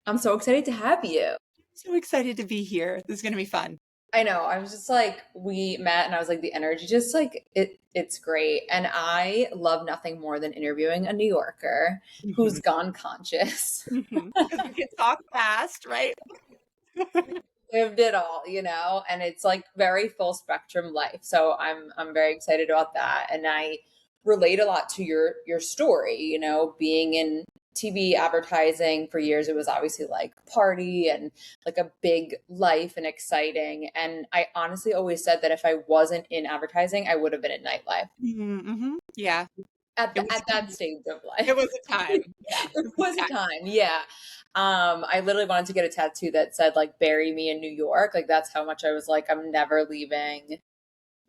I'm so excited to have you. So excited to be here. This is going to be fun. I know. I was just like, we met and I was like, the energy just like it's great. And I love nothing more than interviewing a New Yorker who's Mhm. gone conscious. Mhm. Because we can talk fast, right? Lived it all, and it's like very full spectrum life. So I'm very excited about that. And I relate a lot to your story, being in TV advertising for years. It was obviously like party and like a big life and exciting. And I honestly always said that if I wasn't in advertising, I would have been in nightlife Mm-hmm. Yeah, it was at that stage of it life. was a time. Yeah, It it was was a a time. time, yeah. I literally wanted to get a tattoo that said like bury me in New York. Like that's how much I was like, I'm never leaving.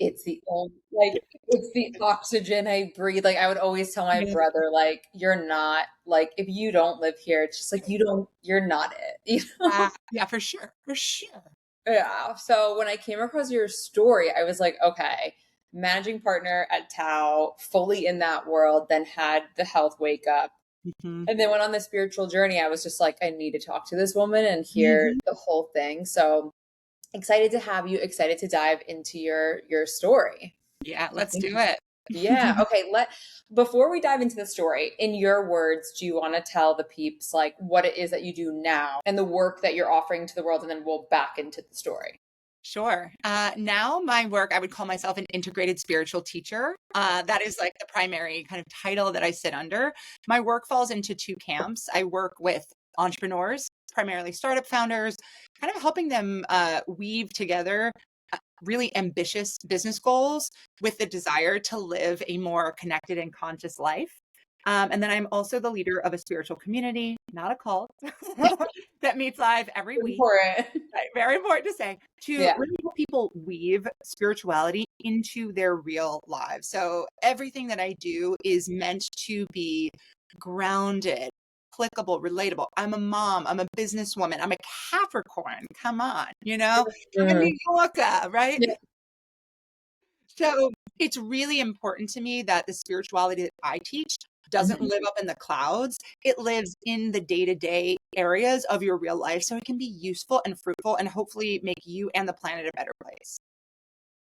It's the only like it's the oxygen I breathe. Like I would always tell my Yeah. brother, like, you're not like if you don't live here, it's just like you're not it, Yeah, for sure, for sure. Yeah. So when I came across your story, I was like, okay, managing partner at Tao, fully in that world, then had the health wake up Hmm. and then went on the spiritual journey. I was just like, I need to talk to this woman and hear Hmm. the whole thing. So excited to have you, excited to dive into your story. Yeah, let's do it. Yeah. Okay. Before we dive into the story, in your words, do you want to tell the peeps like what it is that you do now and the work that you're offering to the world, and then we'll back into the story. Sure. Now my work, I would call myself an integrated spiritual teacher. That is like the primary kind of title that I sit under. My work falls into two camps. I work with entrepreneurs, primarily startup founders, kind of helping them weave together really ambitious business goals with the desire to live a more connected and conscious life. And then I'm also the leader of a spiritual community, not a cult, that meets live every week. Important. Right, very important to say, to Yeah. really help people weave spirituality into their real lives. So everything that I do is meant to be grounded, applicable, relatable. I'm a mom, I'm a businesswoman, I'm a Capricorn. Come on, I'm a Mm. New Yorker, right? Yeah. So it's really important to me that the spirituality that I teach doesn't Mhm. live up in the clouds. It lives in the day to day areas of your real life so it can be useful and fruitful and hopefully make you and the planet a better place.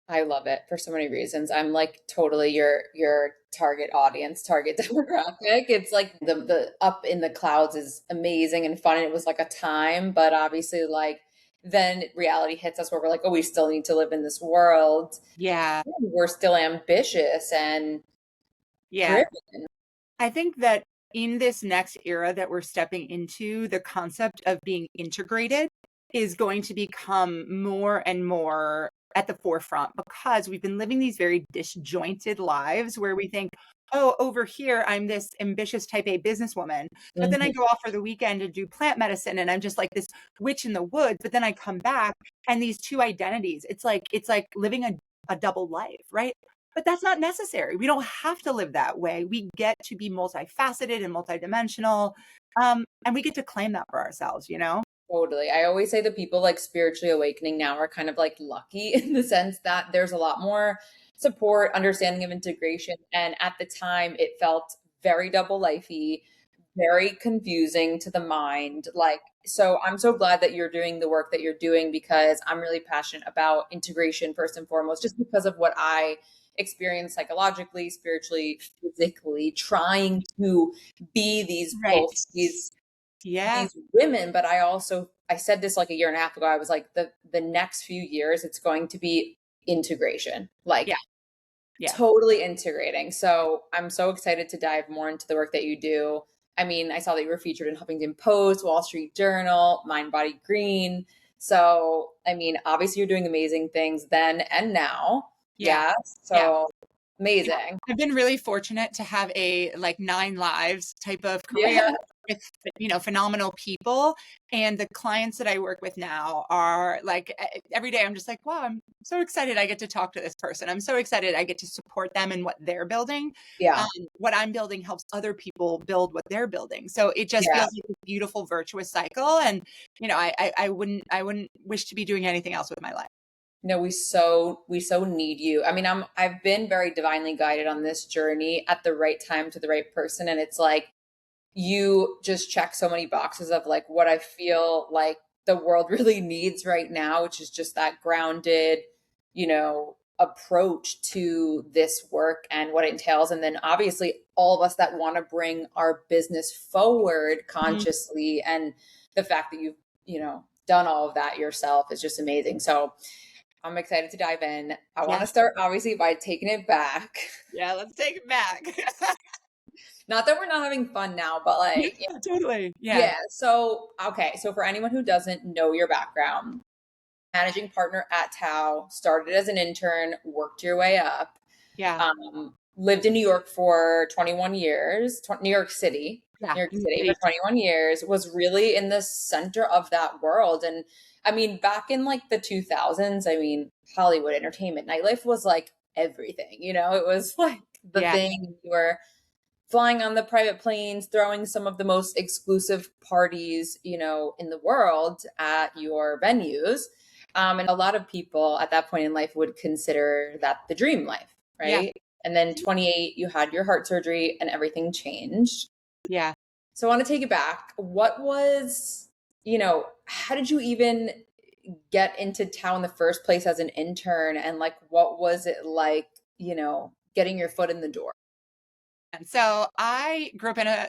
I love it for so many reasons. I'm like totally your target audience, target demographic. It's like the up in the clouds is amazing and fun. And it was like a time, but obviously like then reality hits us where we're like, oh, we still need to live in this world. Yeah. We're still ambitious and Yeah. driven. I think that in this next era that we're stepping into, the concept of being integrated is going to become more and more at the forefront because we've been living these very disjointed lives where we think, oh, over here, I'm this ambitious type A businesswoman. But then I Mhm. go off for the weekend to do plant medicine and I'm just like this witch in the woods. But then I come back and these two identities, it's like living a double life, right? But that's not necessary. We don't have to live that way. We get to be multifaceted and multidimensional. And we get to claim that for ourselves. Totally. I always say the people like spiritually awakening now are kind of like lucky in the sense that there's a lot more support, understanding of integration. And at the time, it felt very double lifey, very confusing to the mind. Like, so I'm so glad that you're doing the work that you're doing because I'm really passionate about integration first and foremost, just because of what I experience psychologically, spiritually, physically, trying to be these Right. both Yeah. these women. But I said this like a year and a half ago. I was like, the next few years it's going to be integration, like Yeah. Yeah. totally integrating. So I'm so excited to dive more into the work that you do. I mean, I saw that you were featured in Huffington Post, Wall Street Journal, Mind Body Green. So I mean, obviously you're doing amazing things then and now. Yeah. Yeah, Yeah. so Yeah, amazing. I've been really fortunate to have a like nine lives type of career Yeah. with phenomenal people, and the clients that I work with now are like every day I'm just like, wow, I'm so excited I get to talk to this person. I'm so excited I get to support them in what they're building. Um, Yeah. what I'm building helps other people build what they're building. So it just Yeah. feels like a beautiful virtuous cycle, and I wouldn't wish to be doing anything else with my life. No, we so need you. I mean, I've been very divinely guided on this journey at the right time to the right person, and it's like you just check so many boxes of like what I feel like the world really needs right now, which is just that grounded, approach to this work and what it entails. And then obviously all of us that want to bring our business forward Mhm. consciously, and the fact that you've, done all of that yourself is just amazing. So I'm excited to dive in. I want Yeah. to start obviously by taking it back. Yeah, let's take it back. Not that we're not having fun now, but Yeah, like, totally. Yeah. yeah. So, okay. So, for anyone who doesn't know your background, managing partner at Tao, started as an intern, worked your way up, Yeah. lived in New York for 21 years, New York City, Yeah. New York In the City for city. 21 years, was really in the center of that world. And I mean, back in like the 2000s, I mean, Hollywood entertainment, nightlife was like everything, it was like the Yeah. thing. You were flying on the private planes, throwing some of the most exclusive parties, in the world at your venues. And a lot of people at that point in life would consider that the dream life, Yeah. right? And then 28, you had your heart surgery and everything changed. Yeah. So I want to take it back. What was, how did you even get into town in the first place as an intern? And like, what was it like, getting your foot in the door? And so I grew up in a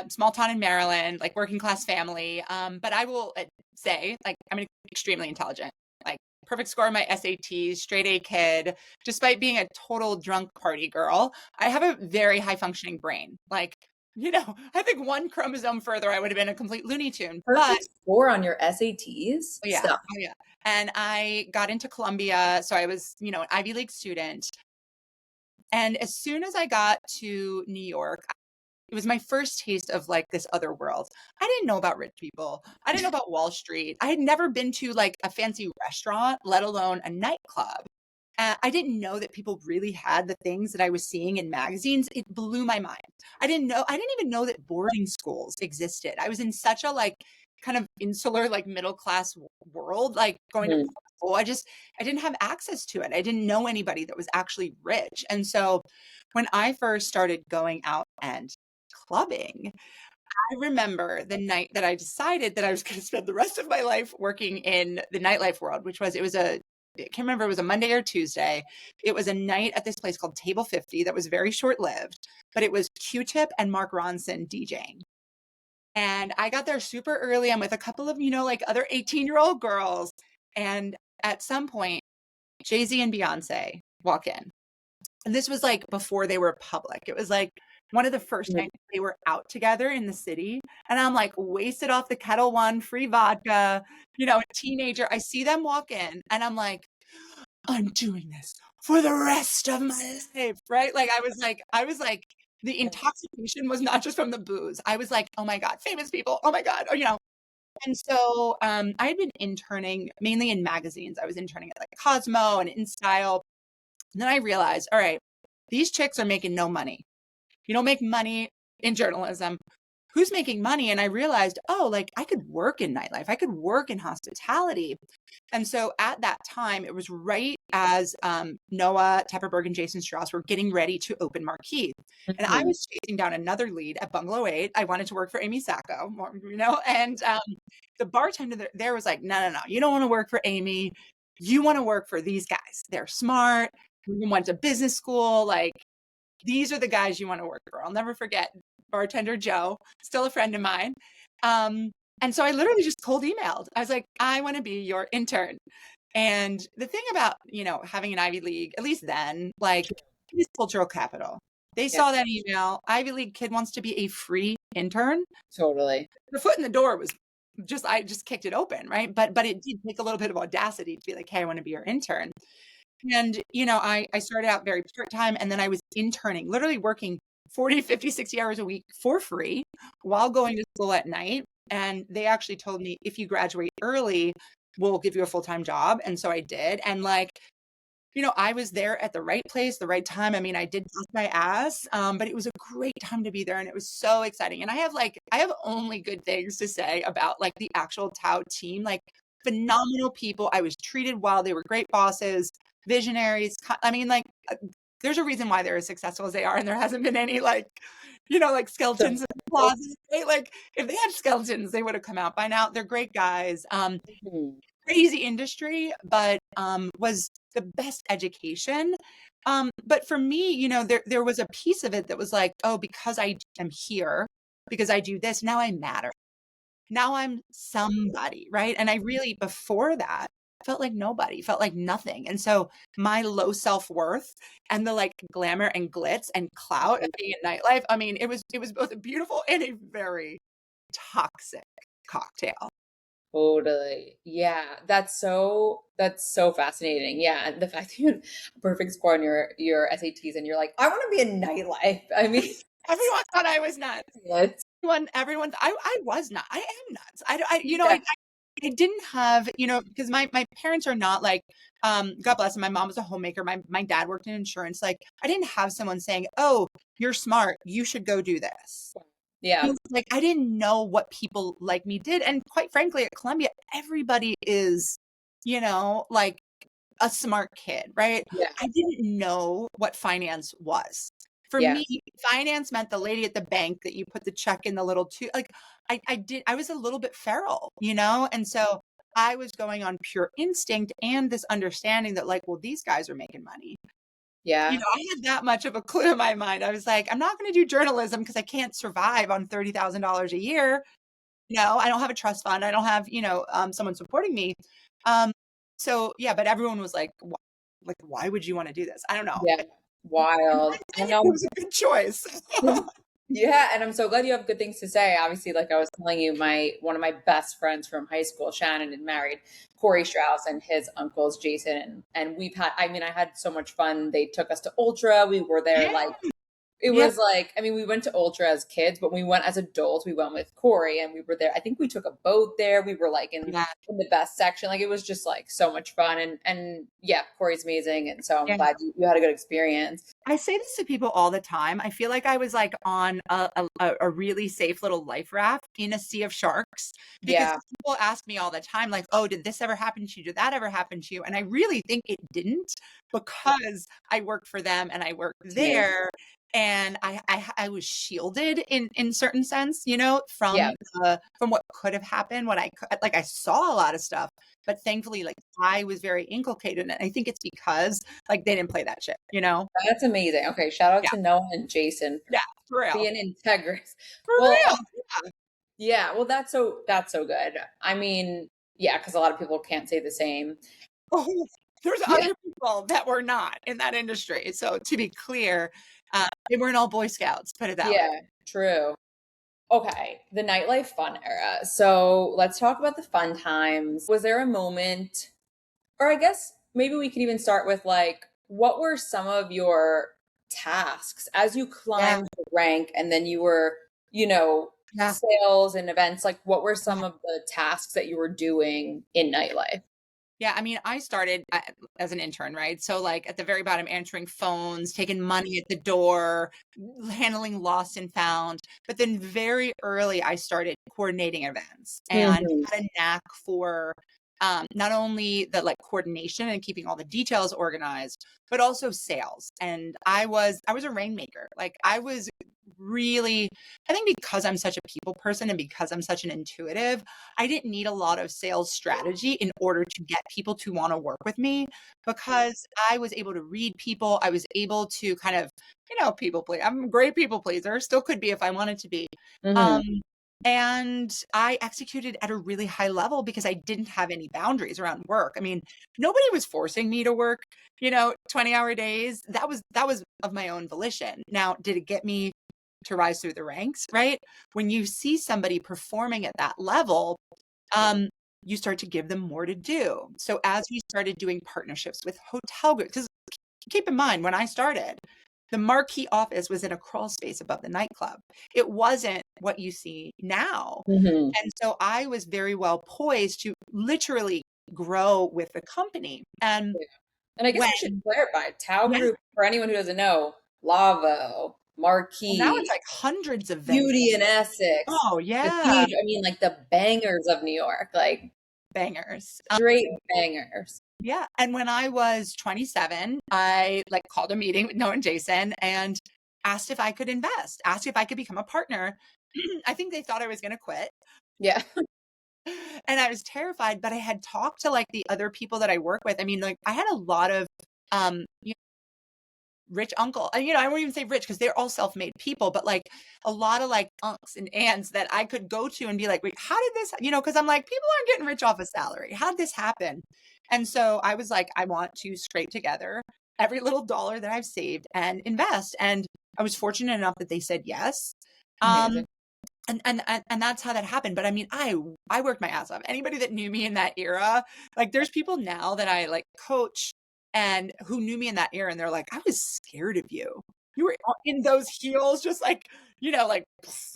small town in Maryland, like working class family. But I will say, like, I'm extremely intelligent, like perfect score on my SATs, straight A kid. Despite being a total drunk party girl, I have a very high functioning brain. Like, I think one chromosome further, I would have been a complete Looney Tune. But Perfect score on your SATs? oh yeah, Stuff. oh yeah. And I got into Columbia, so I was, an Ivy League student. And as soon as I got to New York, it was my first taste of like this other world. I didn't know about rich people. I didn't know about Wall Street. I had never been to like a fancy restaurant, let alone a nightclub. I didn't know that people really had the things that I was seeing in magazines. It blew my mind. I didn't even know that boarding schools existed. I was in such a like kind of insular, like middle class world, like going to Mhm. school. I didn't have access to it. I didn't know anybody that was actually rich. And so when I first started going out and clubbing, I remember the night that I decided that I was going to spend the rest of my life working in the nightlife world, I can't remember, it was a Monday or Tuesday. It was a night at this place called Table 50 that was very short lived, but it was Q-Tip and Mark Ronson DJing. And I got there super early. I'm with a couple of, like other 18-year-old girls. And at some point, Jay-Z and Beyonce walk in. And this was like before they were public. It was like one of the first Mhm. nights they were out together in the city. And I'm like wasted off the Kettle One, free vodka, a teenager. I see them walk in and I'm like, I'm doing this for the rest of my life. Right. Like I was like, the intoxication was not just from the booze. I was like, oh my God, famous people. Oh my God. And so I had been interning mainly in magazines. I was interning at like Cosmo and InStyle. And then I realized, all right, these chicks are making no money. You don't make money in journalism. Who's making money? And I realized, oh, like I could work in nightlife. I could work in hospitality. And so at that time, it was right as Noah Tepperberg and Jason Strauss were getting ready to open Marquee. And I Mhm. was chasing down another lead at Bungalow 8. I wanted to work for Amy Sacco, and the bartender there was like, no, you don't want to work for Amy. You want to work for these guys. They're smart. We went to business school. Like, these are the guys you want to work for. I'll never forget bartender Joe, still a friend of mine. And so I literally just cold emailed. I was like, I want to be your intern. And the thing about, having an Ivy League, at least then, like, it is cultural capital. They Yeah, saw that email. Ivy League kid wants to be a free intern. totally. The foot in the door was I just kicked it open, right? But it did take a little bit of audacity to be like, hey, I want to be your intern. And, I started out very part-time and then I was interning, literally working 40, 50, 60 hours a week for free while going to school at night. And they actually told me, if you graduate early, we'll give you a full-time job. And so I did. And like, I was there at the right place, the right time. I mean, I did bust my ass, but it was a great time to be there and it was so exciting. And I have only good things to say about like the actual Tao team, like phenomenal people. I was treated well. They were great bosses, visionaries. I mean, like, there's a reason why they're as successful as they are. And there hasn't been any like, like Sure. skeletons. closet, right? Like if they had skeletons, they would have come out by now. They're great guys. Mhm. Crazy industry, but was the best education. But for me, there was a piece of it that was like, oh, because I am here, because I do this, now I matter. Now I'm somebody, right? And I really, before that, felt like nobody, felt like nothing. And so my low self-worth and the like glamour and glitz and clout of being in nightlife, I mean, it was both a beautiful and a very toxic cocktail. Totally. Yeah. That's so fascinating. Yeah. And the fact that you had a perfect score on your SATs and you're like, I want to be in nightlife. I mean, Everyone thought I was nuts. it's Everyone, I was not. I am nuts. yeah. I didn't have, because my parents are not like, God bless them. My mom was a homemaker. My dad worked in insurance. Like, I didn't have someone saying, "Oh, you're smart. You should go do this." Yeah. Like, I didn't know what people like me did, and quite frankly, at Columbia, everybody is, like a smart kid, right? Yeah. I didn't know what finance was. For me, Yes. finance meant the lady at the bank that you put the check in the little tube. Like I was a little bit feral. And so I was going on pure instinct and this understanding that like, well, these guys are making money. Yeah. I had that much of a clue in my mind. I was like, I'm not going to do journalism because I can't survive on $30,000 a year. No, I don't have a trust fund. I don't have, someone supporting me. Um, so yeah, but everyone was like, why would you want to do this? I don't know. Yeah. In Wild. I it know. was a good choice. Yeah, and I'm so glad you have good things to say. Obviously, like I was telling you, my one of my best friends from high school, Shannon, had married Corey Strauss and his uncles Jason, and we've had. I mean, I had so much fun. They took us to Ultra. We were there Yeah. like it Yeah. was like, I mean, we went to Ultra as kids, but when we went as adults. We went with Corey and we were there. I think we took a boat there. We were like Yeah. in the best section. Like it was just like so much fun. And yeah, Corey's amazing. And so I'm Yeah. glad you had a good experience. I say this to people all the time. I feel like I was like on a really safe little life raft in a sea of sharks because Yeah. people ask me all the time, like, oh, did this ever happen to you? Did that ever happen to you? And I really think it didn't because I worked for them and I worked It's amazing. there. And I was shielded in certain sense, Yeah. from what could have happened. What I could, like, I saw a lot of stuff, but thankfully, like, I was very inculcated. And I think it's because like they didn't play that shit. That's amazing. Okay, shout out Yeah, to Noah and Jason for yeah, for real. being integrous. For Well, real. yeah, well that's so good. I mean, yeah, because a lot of people can't say the same. Oh, there's Yeah, other people that were not in that industry. So to be clear, they weren't all Boy Scouts, put it that way. yeah, true. Okay, the nightlife fun era. So let's talk about the fun times. Was there a moment, or I guess maybe we could even start with like, what were some of your tasks as you Yeah, climbed the rank and then you were, you know, yeah. sales and events? Like, what were some of the tasks that you were doing in nightlife? Yeah, I mean, I started as an intern, right? So, like, at the very bottom, answering phones, taking money at the door, handling lost and found. But then very early, I started coordinating events and Mhm. had a knack for not only the like coordination and keeping all the details organized, but also sales. And I was a rainmaker. Like, I was really, I think because I'm such a people person and because I'm such an intuitive, I didn't need a lot of sales strategy in order to get people to want to work with me because I was able to read people. I was able to kind of, people please. I'm a great people pleaser, still could be if I wanted to be. Um, Mhm. and I executed at a really high level because I didn't have any boundaries around work. I mean, nobody was forcing me to work, 20-hour days. That was of my own volition. Now, did it get me to rise through the ranks, right? When you see somebody performing at that level, um, you start to give them more to do. So as we started doing partnerships with hotel groups, because keep in mind, when I started, the Marquee office was in a crawl space above the nightclub. It wasn't what you see now. Mhm. And so I was very well poised to literally grow with the company. And Yeah. And I guess when, we should clarify Tao yeah, Group, for anyone who doesn't know, Lavo, well, now it's Marquee, like hundreds of venues. Beauty in Essex, Oh, the yeah. huge, I mean, like the bangers of New York, like Bangers. straight bangers. Yeah, and when I was 27, I, like, called a meeting with Noah and Jason and asked if I could invest, asked if I could become a partner, I think they thought I was going to quit. Yeah. And I was terrified, but I had talked to like the other people that I work with. I mean, like I had a lot of, you rich uncle. And, I won't even say rich because they're all self-made people, but like a lot of like unks and aunts that I could go to and be like, wait, how did this, because I'm like, people aren't getting rich off a salary. How did this happen? And so I was like, I want to scrape together every little dollar that I've saved and invest. And I was fortunate enough that they said yes. Um, Amazing. and that's how that happened. But I mean, I worked my ass off. Anybody that knew me in that era, like there's people now that I like coach and who knew me in that era, and they're like, I was scared of you. You were in those heels, just like, like,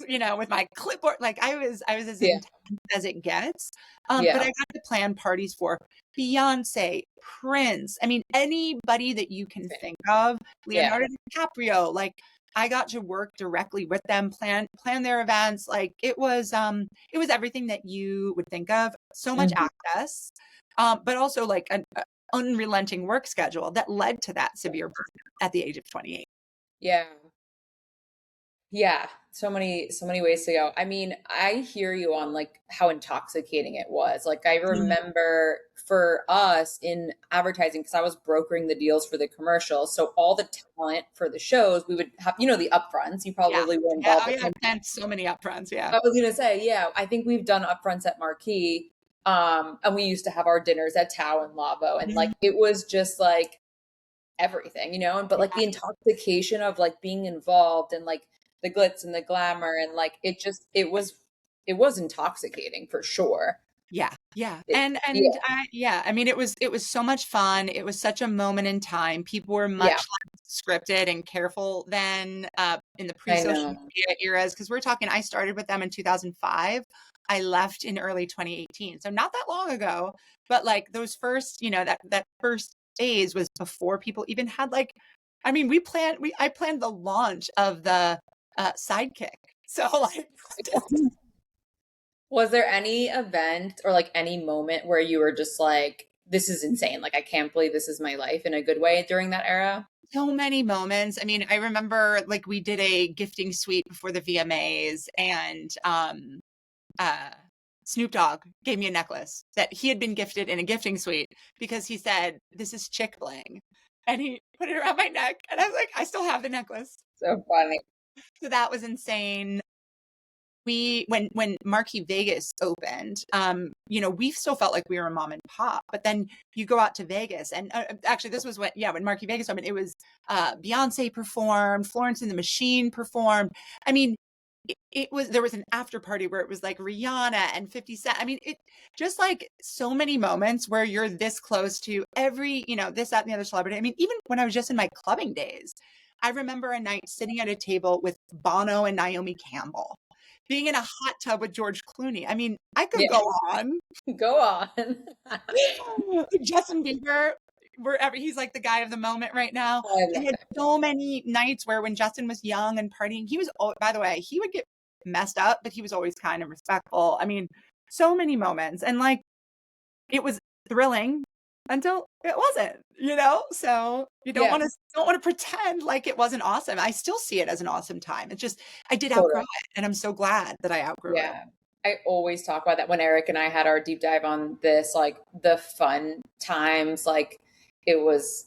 with my clipboard. Like I was as Yeah. intense as it gets. But I Yeah. got to plan parties for Beyoncé, Prince. I mean, anybody that you can think of, Yeah. Leonardo DiCaprio, like I got to work directly with them, plan their events. Like it was everything that you would think of. So much Mhm. access, but also like an unrelenting work schedule that led to that severe burnout at the age of 28. Yeah. Yeah, so many ways to go. I mean, I hear you on like how intoxicating it was. Like I Mhm. remember for us in advertising, because I was brokering the deals for the commercials. So all the talent for the shows, we would have, the upfronts. You Yeah. probably were Yeah. involved Oh with yeah. them. I've planned so many upfronts. Yeah. I was gonna say, yeah, I think we've done upfronts at Marquee. And we used to have our dinners at Tao and Lavo. And like Mhm. it was just like everything, and but like Yeah. the intoxication of like being involved and like the glitz and the glamour and like it was intoxicating for sure. Yeah, yeah, It, and yeah, yeah, I mean, it was so much fun. It was such a moment in time. People were yeah, much less scripted and careful than in the I pre-social know. media eras. Because we're talking, I started with them in 2005. I left in early 2018, so not that long ago. But like those first, that first phase was before people even had like, I mean, I planned the launch of the Sidekick. So like, Was there any event or like any moment where you were just like, this is insane, like I can't believe this is my life in a good way during that era? so many moments. I mean, I remember like we did a gifting suite before the VMAs and uh Snoop Dogg gave me a necklace that he had been gifted in a gifting suite because he said, "This is chick bling." And he put it around my neck and I was like, I still have the necklace. So funny. So that was insane. When Marquee Vegas opened, we still felt like we were a mom and pop, but then you go out to Vegas, and actually, this was when Marquee Vegas opened, it was Beyonce performed, Florence and the Machine performed. I mean, it was there was an after party where it was like Rihanna and 50 Cent. I mean, it just like so many moments where you're this close to every, this, that, and the other celebrity. I mean, even when I was just in my clubbing days, I remember a night sitting at a table with Bono and Naomi Campbell, being in a hot tub with George Clooney. I mean, I could Yeah. go on. Go on. Justin Bieber, wherever he's like the guy of the moment right now. I I love had it. so many nights where when Justin was young and partying, by the way, he would get messed up, but he was always kind of respectful. I mean, so many moments. And like, it was thrilling until it wasn't, So you Yeah, don't want to pretend like it wasn't awesome. I still see it as an awesome time. It's just I did outgrow totally. it, and I'm so glad that I outgrew it. Yeah. I always talk about that when Eric and I had our deep dive on this, like the fun times, like it was,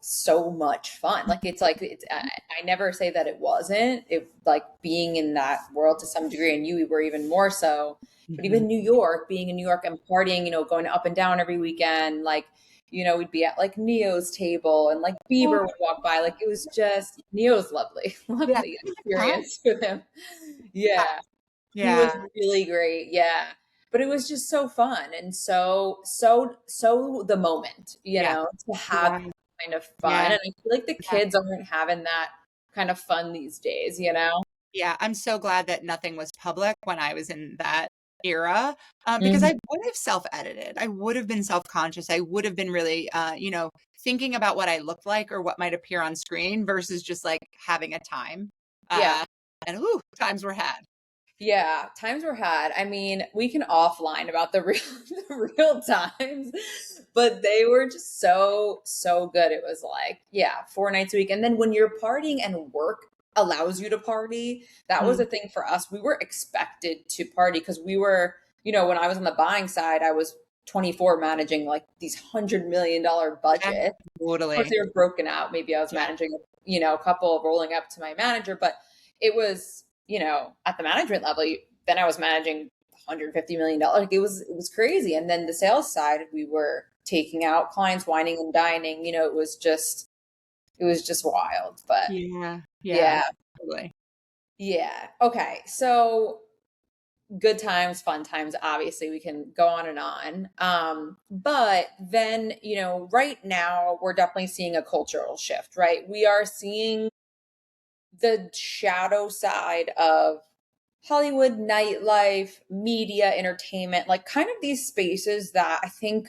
so much fun. Like I never say that it wasn't. It like being in that world to some degree, and you were even more so. But Mhm. even New York, being in New York and partying, going up and down every weekend, like, we'd be at like Neo's table and like Oh, Bieber would walk by. Like it was just Neo's lovely, yeah. lovely Huh? experience with him. Yeah. Yeah. He was Yeah. really great. Yeah. But it was just so fun and so the moment, Yeah. to have Yeah. that kind of fun. Yeah. And I feel like the Yeah. kids aren't having that kind of fun these days? Yeah. I'm so glad that nothing was public when I was in that era, because Mhm. I would have self-edited. I would have been self-conscious. I would have been really, thinking about what I looked like or what might appear on screen versus just like having a time. Yeah. Uh, and ooh, times were had. Yeah, times were had. I mean, we can offline about the real the real times, but they were just so good. It was like, yeah, 4 nights a week. And then when you're partying and work allows you to party. That was Mm. a thing for us. We were expected to party because we were, when I was on the buying side, I was 24 managing like these $100 million Yeah, budgets. Of course, totally. they were broken out. Maybe I was Yeah. managing, a couple rolling up to my manager, but it was, at the management level, then I was managing $150 million. Like it was crazy. And then the sales side, we were taking out clients, wining and dining. It was just wild. But Yeah. Yeah. yeah, Totally. yeah. Okay. So good times, fun times, obviously we can go on and on. But then, right now we're definitely seeing a cultural shift, right? We are seeing the shadow side of Hollywood, nightlife, media, entertainment, like kind of these spaces that I think,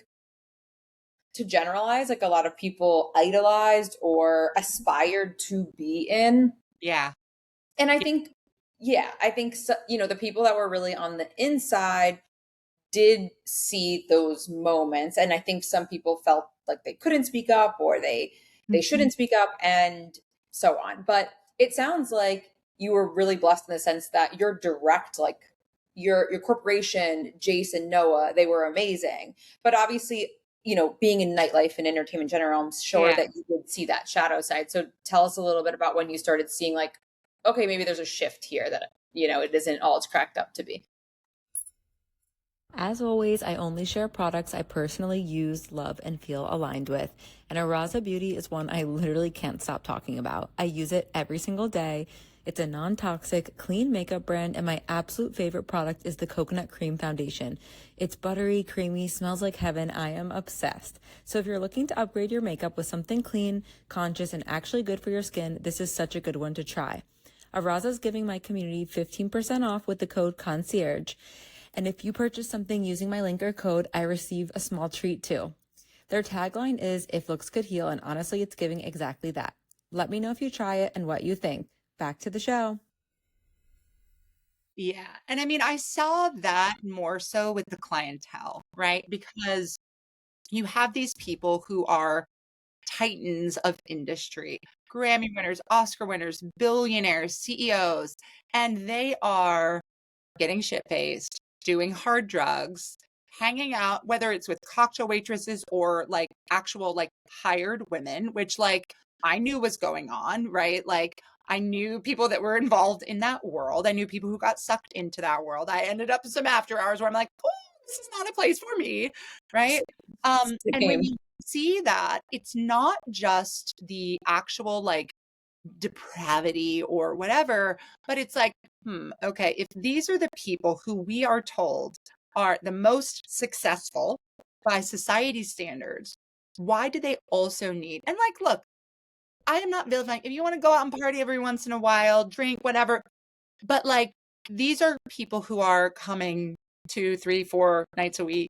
to generalize, like a lot of people idolized or aspired to be in. Yeah. And I Yeah. think, yeah, I think, so, the people that were really on the inside did see those moments, and I think some people felt like they couldn't speak up, or they Mhm. shouldn't speak up, and so on. But it sounds like you were really blessed in the sense that your direct, like your corporation, Jason, Noah, they were amazing. But obviously, being in nightlife and entertainment in general, I'm sure Yeah. that you did see that shadow side. So tell us a little bit about when you started seeing, like, okay, maybe there's a shift here that it isn't all it's cracked up to be. As always, I only share products I personally use, love, and feel aligned with. And Araza Beauty is one I literally can't stop talking about. I use it every single day. It's a non-toxic, clean makeup brand, and my absolute favorite product is the coconut cream foundation. It's buttery, creamy, smells like heaven. I am obsessed. So if you're looking to upgrade your makeup with something clean, conscious, and actually good for your skin, this is such a good one to try. Araza is giving my community 15% off with the code CONCIERGE. And if you purchase something using my link or code, I receive a small treat too. Their tagline is, "If looks could heal," and honestly, it's giving exactly that. Let me know if you try it and what you think. Back to the show. Yeah. And I mean, I saw that more so with the clientele, right? Because you have these people who are titans of industry, Grammy winners, Oscar winners, billionaires, CEOs, and they are getting shit faced, doing hard drugs, hanging out, whether it's with cocktail waitresses or like actual like hired women, which like I knew was going on, right? Like I knew people that were involved in that world. I knew people who got sucked into that world. I ended up in some after hours where I'm like, oh, this is not a place for me, right? And when Same. you see that, it's not just the actual like depravity or whatever, but it's like, okay, if these are the people who we are told are the most successful by society's standards, why do they also need, and like, look, I am not vilifying. If you want to go out and party every once in a while, drink, whatever, but like, these are people who are coming 2, 3, 4 nights a week,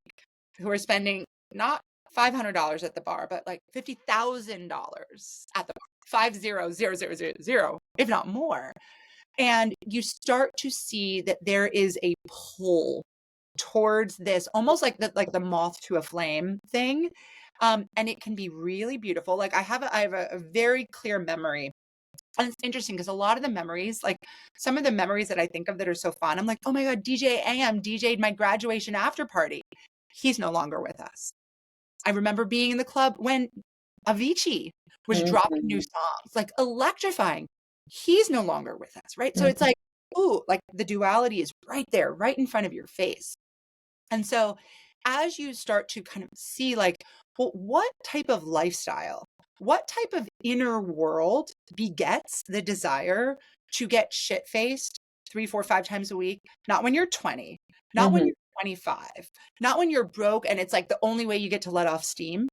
who are spending not $500 at the bar, but like $50,000 at the bar, 50,000, if not more. And you start to see that there is a pull towards this, almost like the moth to a flame thing. And it can be really beautiful. Like I have a very clear memory. And it's interesting because a lot of the memories, like some of the memories that I think of that are so fun, I'm like, oh my God, DJ AM DJ'd my graduation after party. He's no longer with us. I remember being in the club when Avicii was dropping new Mhm. songs, like electrifying. He's no longer with us, right? So it's Mhm. like, ooh, like the duality is right there, right in front of your face. And so as you start to kind of see like, well, what type of lifestyle, what type of inner world begets the desire to get shit faced 3, 4, 5 times a week? Not when you're 20, not when Mhm. you're 25, not when you're broke and it's like the only way you get to let off steam,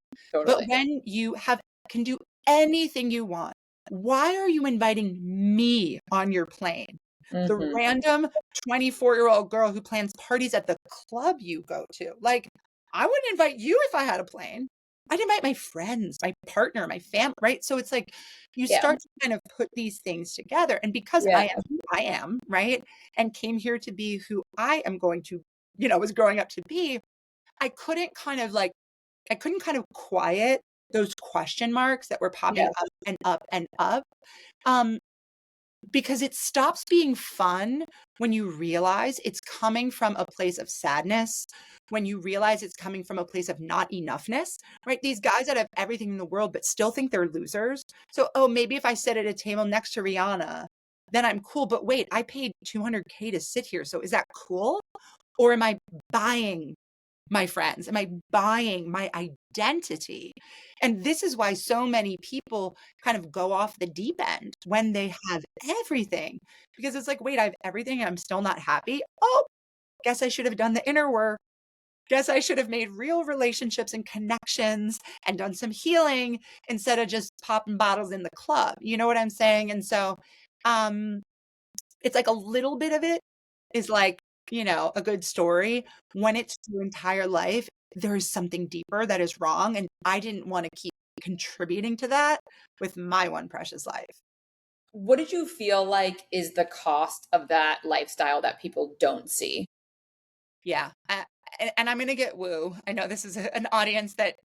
but Totally. when you have can do anything you want. Why are you inviting me on your plane? The Mhm. random 24-year-old girl who plans parties at the club you go to. Like, I wouldn't invite you if I had a plane. I'd invite my friends, my partner, my family, right? So it's like you Yeah. start to kind of put these things together. And because Yeah. I am who I am, right? And came here to be who I am going to, was growing up to be, I couldn't kind of like, I couldn't kind of quiet those question marks that were popping Yeah. up and up and up. Um, because it stops being fun when you realize it's coming from a place of sadness, when you realize it's coming from a place of not enoughness, right? These guys that have everything in the world but still think they're losers. So, oh, maybe if I sit at a table next to Rihanna, then I'm cool. But wait, I paid $200K to sit here. So is that cool? Or am I buying my friends? Am I buying my identity? And this is why so many people kind of go off the deep end when they have everything, because it's like, wait, I have everything and I'm still not happy. Oh, guess I should have done the inner work. Guess I should have made real relationships and connections and done some healing instead of just popping bottles in the club. You know what I'm saying? And so, um, it's like a little bit of it is like, a good story. When it's your entire life, there is something deeper that is wrong. And I didn't want to keep contributing to that with my one precious life. What did you feel like is the cost of that lifestyle that people don't see? Yeah. And I'm going to get woo. I know this is an audience that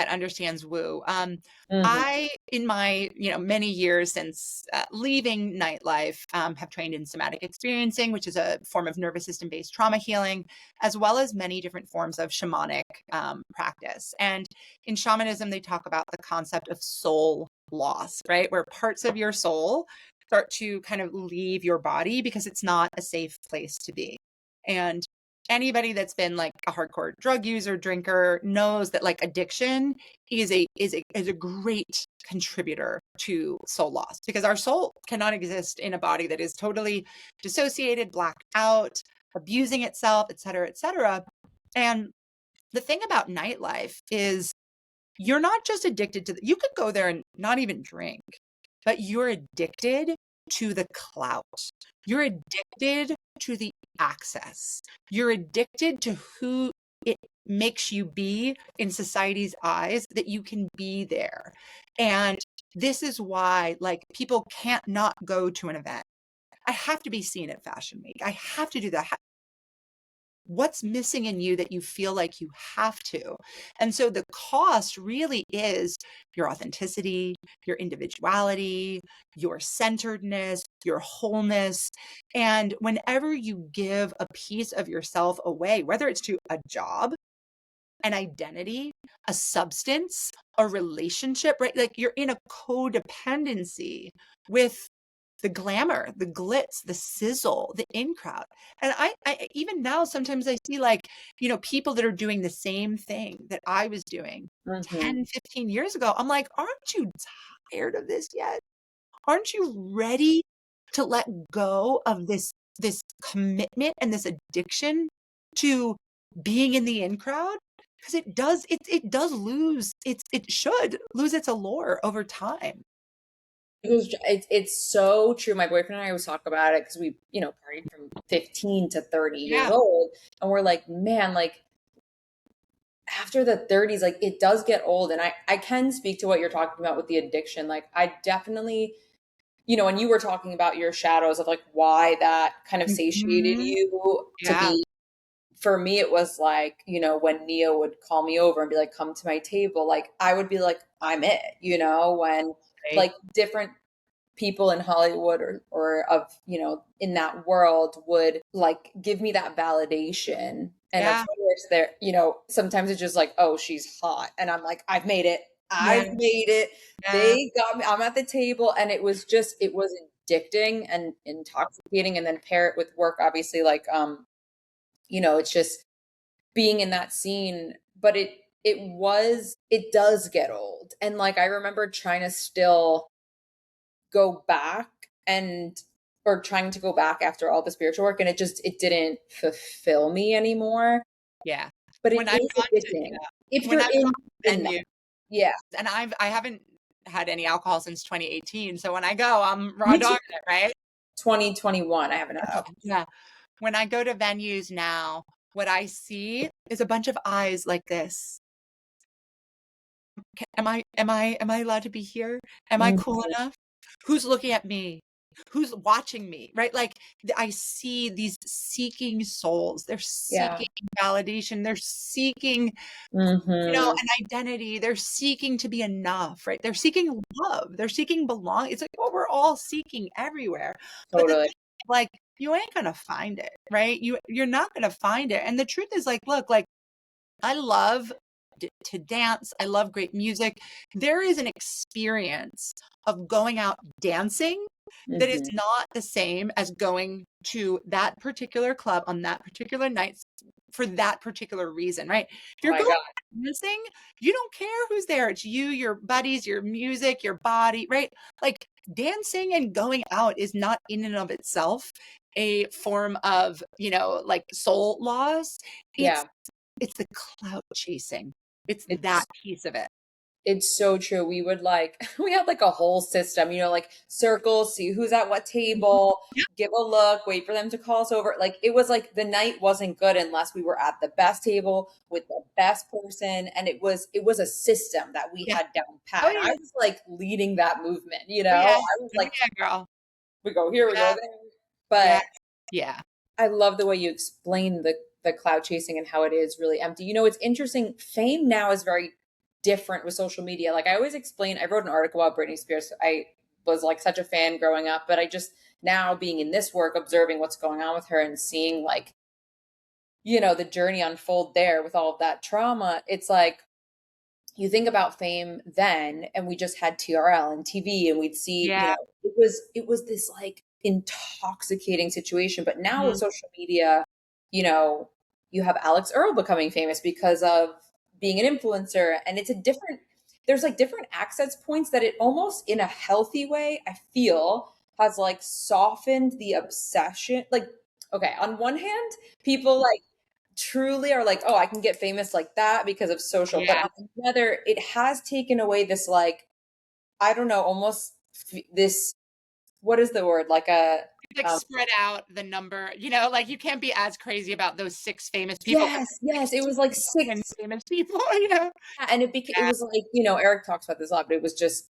understands woo. Mhm. I, in my, many years since leaving nightlife, have trained in somatic experiencing, which is a form of nervous system based trauma healing, as well as many different forms of shamanic practice. And in shamanism, they talk about the concept of soul loss, right? Where parts of your soul start to kind of leave your body because it's not a safe place to be. And anybody that's been like a hardcore drug user, drinker knows that like addiction is a great contributor to soul loss, because our soul cannot exist in a body that is totally dissociated, blacked out, abusing itself, et cetera, et cetera. And the thing about nightlife is you're not just addicted to you could go there and not even drink, but you're addicted to the clout. You're addicted to the access. You're addicted to who it makes you be in society's eyes, that you can be there. And this is why like people can't not go to an event. I have to be seen at Fashion Week. I have to do that. What's missing in you that you feel like you have to? And so the cost really is your authenticity, your individuality, your centeredness, your wholeness. And whenever you give a piece of yourself away, whether it's to a job, an identity, a substance, a relationship, right? Like you're in a codependency with the glamour, the glitz, the sizzle, the in crowd. And I even now, sometimes I see like, people that are doing the same thing that I was doing Mhm. 10, 15 years ago. I'm like, aren't you tired of this yet? Aren't you ready to let go of this commitment and this addiction to being in the in crowd? Because it does lose it should lose its allure over time. It's so true. My boyfriend and I always talk about it because we, partied from 15 to 30 years Yeah. old. And we're like, man, like after the 30s, like it does get old. And I can speak to what you're talking about with the addiction. Like I definitely, and you were talking about your shadows of like why that kind of satiated Mhm. you to Yeah. be. For me, it was like, when Neo would call me over and be like, come to my table, like I would be like, I'm it, when Right. like different people in Hollywood or of, in that world would like give me that validation. And of Yeah. course there, sometimes it's just like, oh, she's hot. And I'm like, I've made it. Yeah. I've made it. Yeah. They got me. I'm at the table. And it was addicting and intoxicating. And then pair it with work, obviously, like, it's just being in that scene. But it does get old. And like, I remember trying to still go back and or trying to go back after all the spiritual work, and it didn't fulfill me anymore, Yeah. but it When I've is gone to addicting if when you're I've gone to in that. venues, Yeah, and I haven't had any alcohol since 2018, so when I go, I'm raw me too. dogging it, right? 2021 I haven't had Okay. alcohol. Yeah. When I go to venues now, what I see is a bunch of eyes like this. Am I allowed to be here? Am I cool Mhm. enough? Who's looking at me? who's watching me, right? Like I see these seeking souls. They're Yeah. seeking validation. They're seeking, Hmm. an identity. They're seeking to be enough, right? They're seeking love. They're seeking belong. It's like what we're all seeking everywhere. But the Totally. thing, like, you ain't gonna find it, right? You're not gonna find it. And the truth is, like, look, like, I love to dance. I love great music. There is an experience of going out dancing that is Hmm. not the same as going to that particular club on that particular night for that particular reason, right? If Oh you're my going God. dancing, you don't care who's there. It's you, your buddies, your music, your body, right? Like dancing and going out is not in and of itself a form of, like soul loss. It's Yeah. it's the clout chasing. It's that It's piece of it. It's so true. We would like, we had like a whole system, like circles, see who's at what Mhm. table, Yep. give a look, wait for them to call us over. Like it was like the night wasn't good unless we were at the best table with the best person. And it was a system that we Yeah. had down Oh, pat. I yeah. was like leading that movement, Oh, yeah. I was Oh, like, yeah, girl. we go here, we go Yeah. there. Yeah. But Yeah. I love the way you explain the cloud chasing and how it is really empty. It's interesting. Fame now is very different with social media. Like I always explain, I wrote an article about Britney Spears. I was like such a fan growing up, but I just now being in this work, observing what's going on with her and seeing like, the journey unfold there with all of that trauma. It's like you think about fame then, and we just had TRL and TV, and we'd see, Yeah. it was this like intoxicating situation. But now with Mhm. social media, you know, you have Alex Earl becoming famous because of being an influencer, and there's like different access points that it almost in a healthy way, I feel, has like softened the obsession. Like, okay, on one hand, people like truly are like, oh, I can get famous like that because of social. But Yeah. on the other, it has taken away this, like, I don't know, almost this, what is the word? Like a, Like um, spread out the number, like you can't be as crazy about those 6 famous people because yes, like yes, it was like 2 million six. famous people. And it Yeah. was like, Eric talks about this a lot, but it was just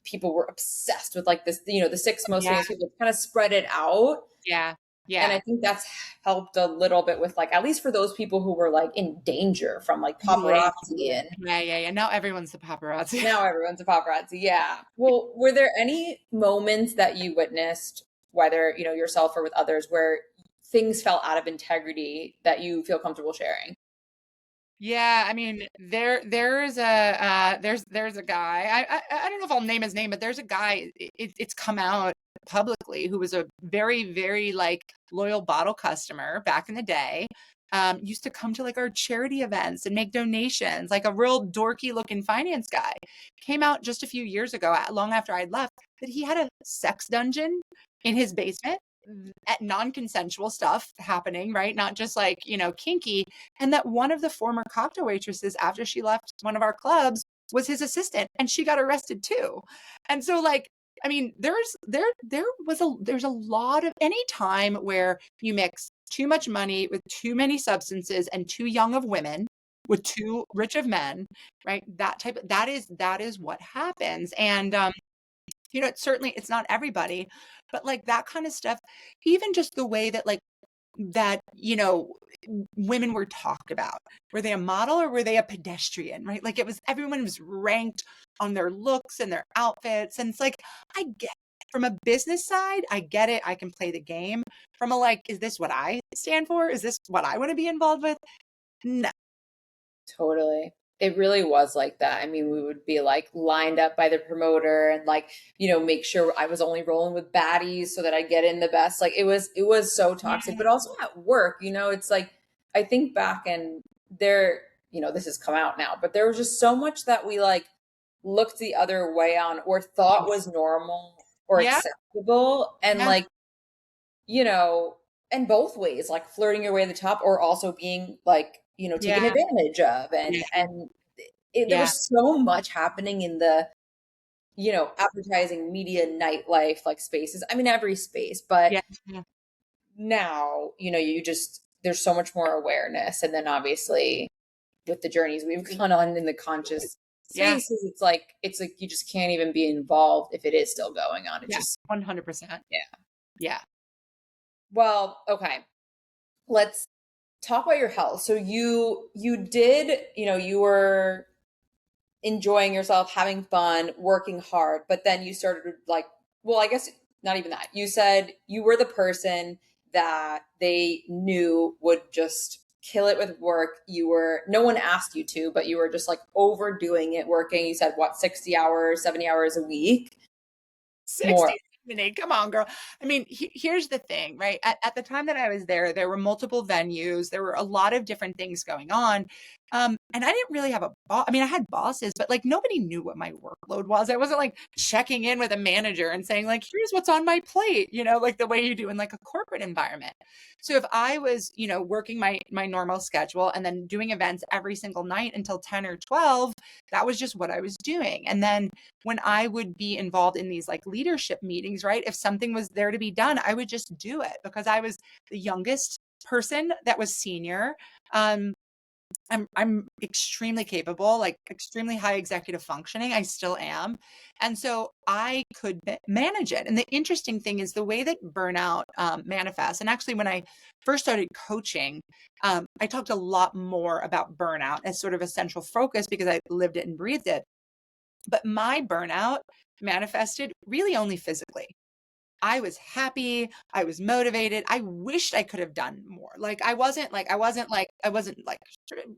people were obsessed with like this, the six most Yeah. famous people kind of spread it out. Yeah. And Yeah. I think that's helped a little bit with like, at least for those people who were like in danger from like Totally. paparazzi and Yeah. Yeah. Yeah. Now everyone's the paparazzi. now everyone's a paparazzi. Yeah. Well, were there any moments that you witnessed, whether, yourself or with others, where things fell out of integrity that you feel comfortable sharing? Yeah, I mean, there's a guy. I don't know if I'll name his name, but there's a guy. It's come out publicly who was a very very like loyal bottle customer back in the day. Used to come to like our charity events and make donations, like a real dorky looking finance guy. Came out just a few years ago, long after I'd left, that he had a sex dungeon in his basement at non-consensual stuff happening, right? Not just like, kinky. And that one of the former cocktail waitresses, after she left one of our clubs, was his assistant and she got arrested too. And so like, I mean, there's a lot of any time where you mix too much money with too many substances and too young of women with too rich of men, right? That is what happens. And it's not everybody, but like that kind of stuff, even just the way that like that, women were talked about. Were they a model or were they a pedestrian, right? Like everyone was ranked on their looks and their outfits. And it's like, I get it. From a business side, I get it. I can play the game. From a like, is this what I stand for? Is this what I want to be involved with? No. Totally. It really was like that. I mean, we would be like lined up by the promoter and like, make sure I was only rolling with baddies so that I get in the best. Like it was so toxic, but also at work, it's like I think back and there, this has come out now, but there was just so much that we like looked the other way on or thought was normal or Yeah. acceptable. And Yeah. like, and both ways, like flirting your way to the top or also being like, taken Yeah. advantage of. Yeah. There Yeah. was so much happening in the, advertising media nightlife, like spaces. I mean, every space, but Yeah. Yeah. now, there's so much more awareness. And then obviously with the journeys we've gone on in the conscious Yeah. spaces, it's like you just can't even be involved if it is still going on. It Yeah. just 100%. yeah. Yeah. Well, okay. Let's talk about your health. So you did, you were enjoying yourself, having fun, working hard, but then you started like, well, I guess not even that. You said you were the person that they knew would just kill it with work. No one asked you to, but you were just like overdoing it working. You said what, 60 hours, 70 hours a week? 60, More. 70, come on, girl. I mean, here's the thing, right? At the time that I was there were multiple venues. There were a lot of different things going on. And I didn't really have a boss. I mean, I had bosses, but like nobody knew what my workload was. I wasn't like checking in with a manager and saying like, here's what's on my plate, like the way you do in like a corporate environment. So if I was, working my normal schedule and then doing events every single night until 10 or 12, that was just what I was doing. And then when I would be involved in these like leadership meetings, right? If something was there to be done, I would just do it because I was the youngest person that was senior. I'm extremely capable, like extremely high executive functioning. I still am. And so I could manage it. And the interesting thing is the way that burnout manifests. And actually, when I first started coaching, I talked a lot more about burnout as sort of a central focus because I lived it and breathed it. But my burnout manifested really only physically. I was happy. I was motivated. I wished I could have done more. Like I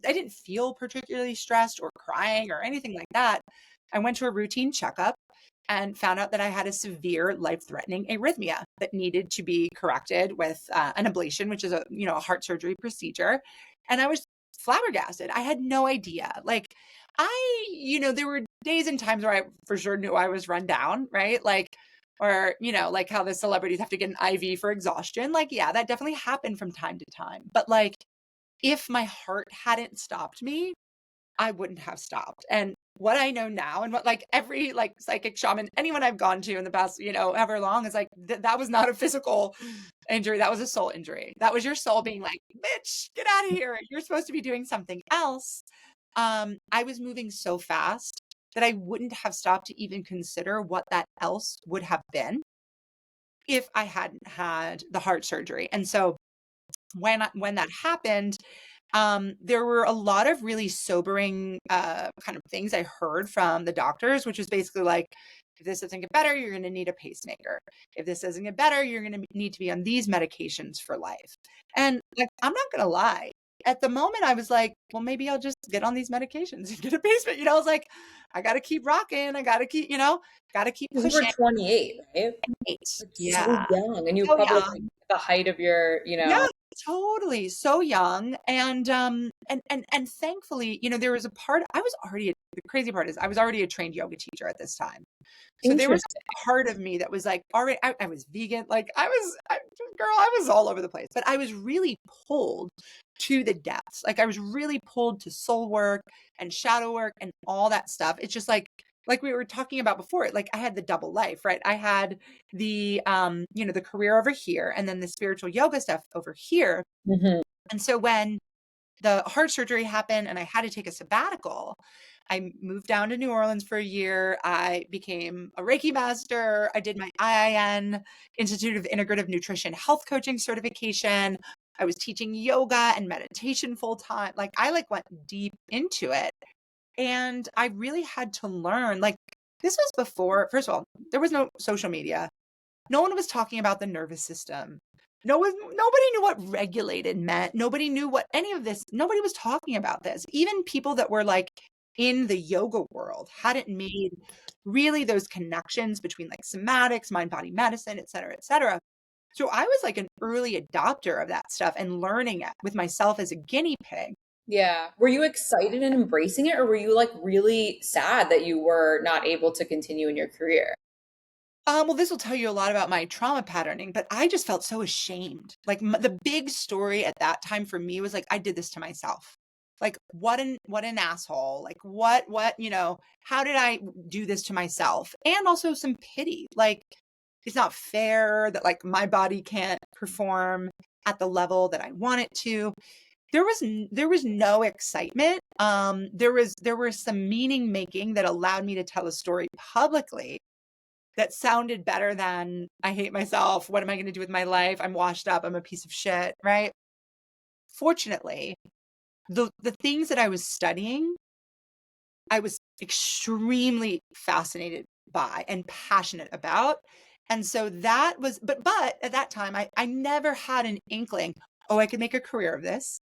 didn't feel particularly stressed or crying or anything like that. I went to a routine checkup and found out that I had a severe life-threatening arrhythmia that needed to be corrected with an ablation, which is a heart surgery procedure. And I was flabbergasted. I had no idea. Like there were days and times where I for sure knew I was run down, right? Like, or, like how the celebrities have to get an IV for exhaustion. Like, yeah, that definitely happened from time to time. But like, if my heart hadn't stopped me, I wouldn't have stopped. And what I know now and what like every like psychic shaman, anyone I've gone to in the past, ever long is like, that was not a physical injury. That was a soul injury. That was your soul being like, bitch, get out of here. You're supposed to be doing something else. I was moving so fast that I wouldn't have stopped to even consider what that else would have been if I hadn't had the heart surgery. And so when that happened, there were a lot of really sobering kind of things I heard from the doctors, which was basically like, if this doesn't get better, you're going to need a pacemaker. If this doesn't get better, you're going to need to be on these medications for life. And like, I'm not going to lie. At the moment, I was like, well, maybe I'll just get on these medications and get a pacemaker. I was like, I got to keep rocking. I got to keep, got to keep You were pushing. 28, right? Like so Yeah. young. And you So probably like young. the height of your, Yeah, totally. So young. And thankfully, there was a part the crazy part is I was already a trained yoga teacher at this time. So there was interesting. a part of me that was like, already, I was vegan. Like I was all over the place, but I was really pulled to the depths. Like I was really pulled to soul work and shadow work and all that stuff. It's just like we were talking about before, like I had the double life, right? I had the, the career over here and then the spiritual yoga stuff over here. Mhm. And so when the heart surgery happened and I had to take a sabbatical, I moved down to New Orleans for a year. I became a Reiki master. I did my IIN, Institute of Integrative Nutrition Health Coaching certification. I was teaching yoga and meditation full time. Like I went deep into it. And I really had to learn, like, this was before, first of all, there was no social media. No one was talking about the nervous system. Nobody knew what regulated meant. Nobody knew what any of this, nobody was talking about this. Even people that were like in the yoga world hadn't made really those connections between like somatics, mind body medicine, et cetera, et cetera. So I was like an early adopter of that stuff and learning it with myself as a guinea pig. Yeah. Were you excited and embracing it, or were you like really sad that you were not able to continue in your career? Well, this will tell you a lot about my trauma patterning, but I just felt so ashamed. Like the big story at that time for me was like, I did this to myself. Like, what an asshole. Like, how did I do this to myself? And also some pity. Like, it's not fair that like my body can't perform at the level that I want it to. There was no excitement There was some meaning making that allowed me to tell a story publicly that sounded better than I hate myself. What am I going to do with my life? I'm washed up. I'm a piece of shit. Right. Fortunately, the things that I was studying, I was extremely fascinated by and passionate about. And so that was, but at that time, I never had an inkling, oh, I could make a career of this.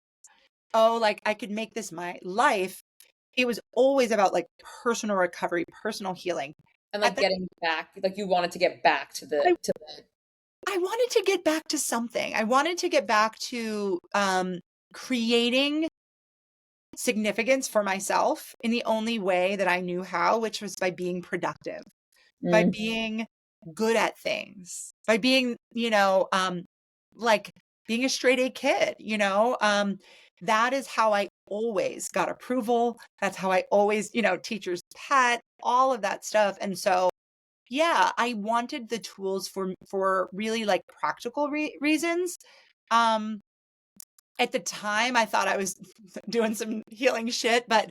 Oh, like I could make this my life. It was always about like personal recovery, personal healing. And At like the getting back, like you wanted to get back to I, the I wanted to get back to something. I wanted to get back to creating significance for myself in the only way that I knew how, which was by being productive, by Mm. being good at things, by being, like being a straight A kid, that is how I always got approval. That's how I always, teacher's pet, all of that stuff. And so, yeah, I wanted the tools for really like practical reasons. Um, at the time, I thought I was doing some healing shit, but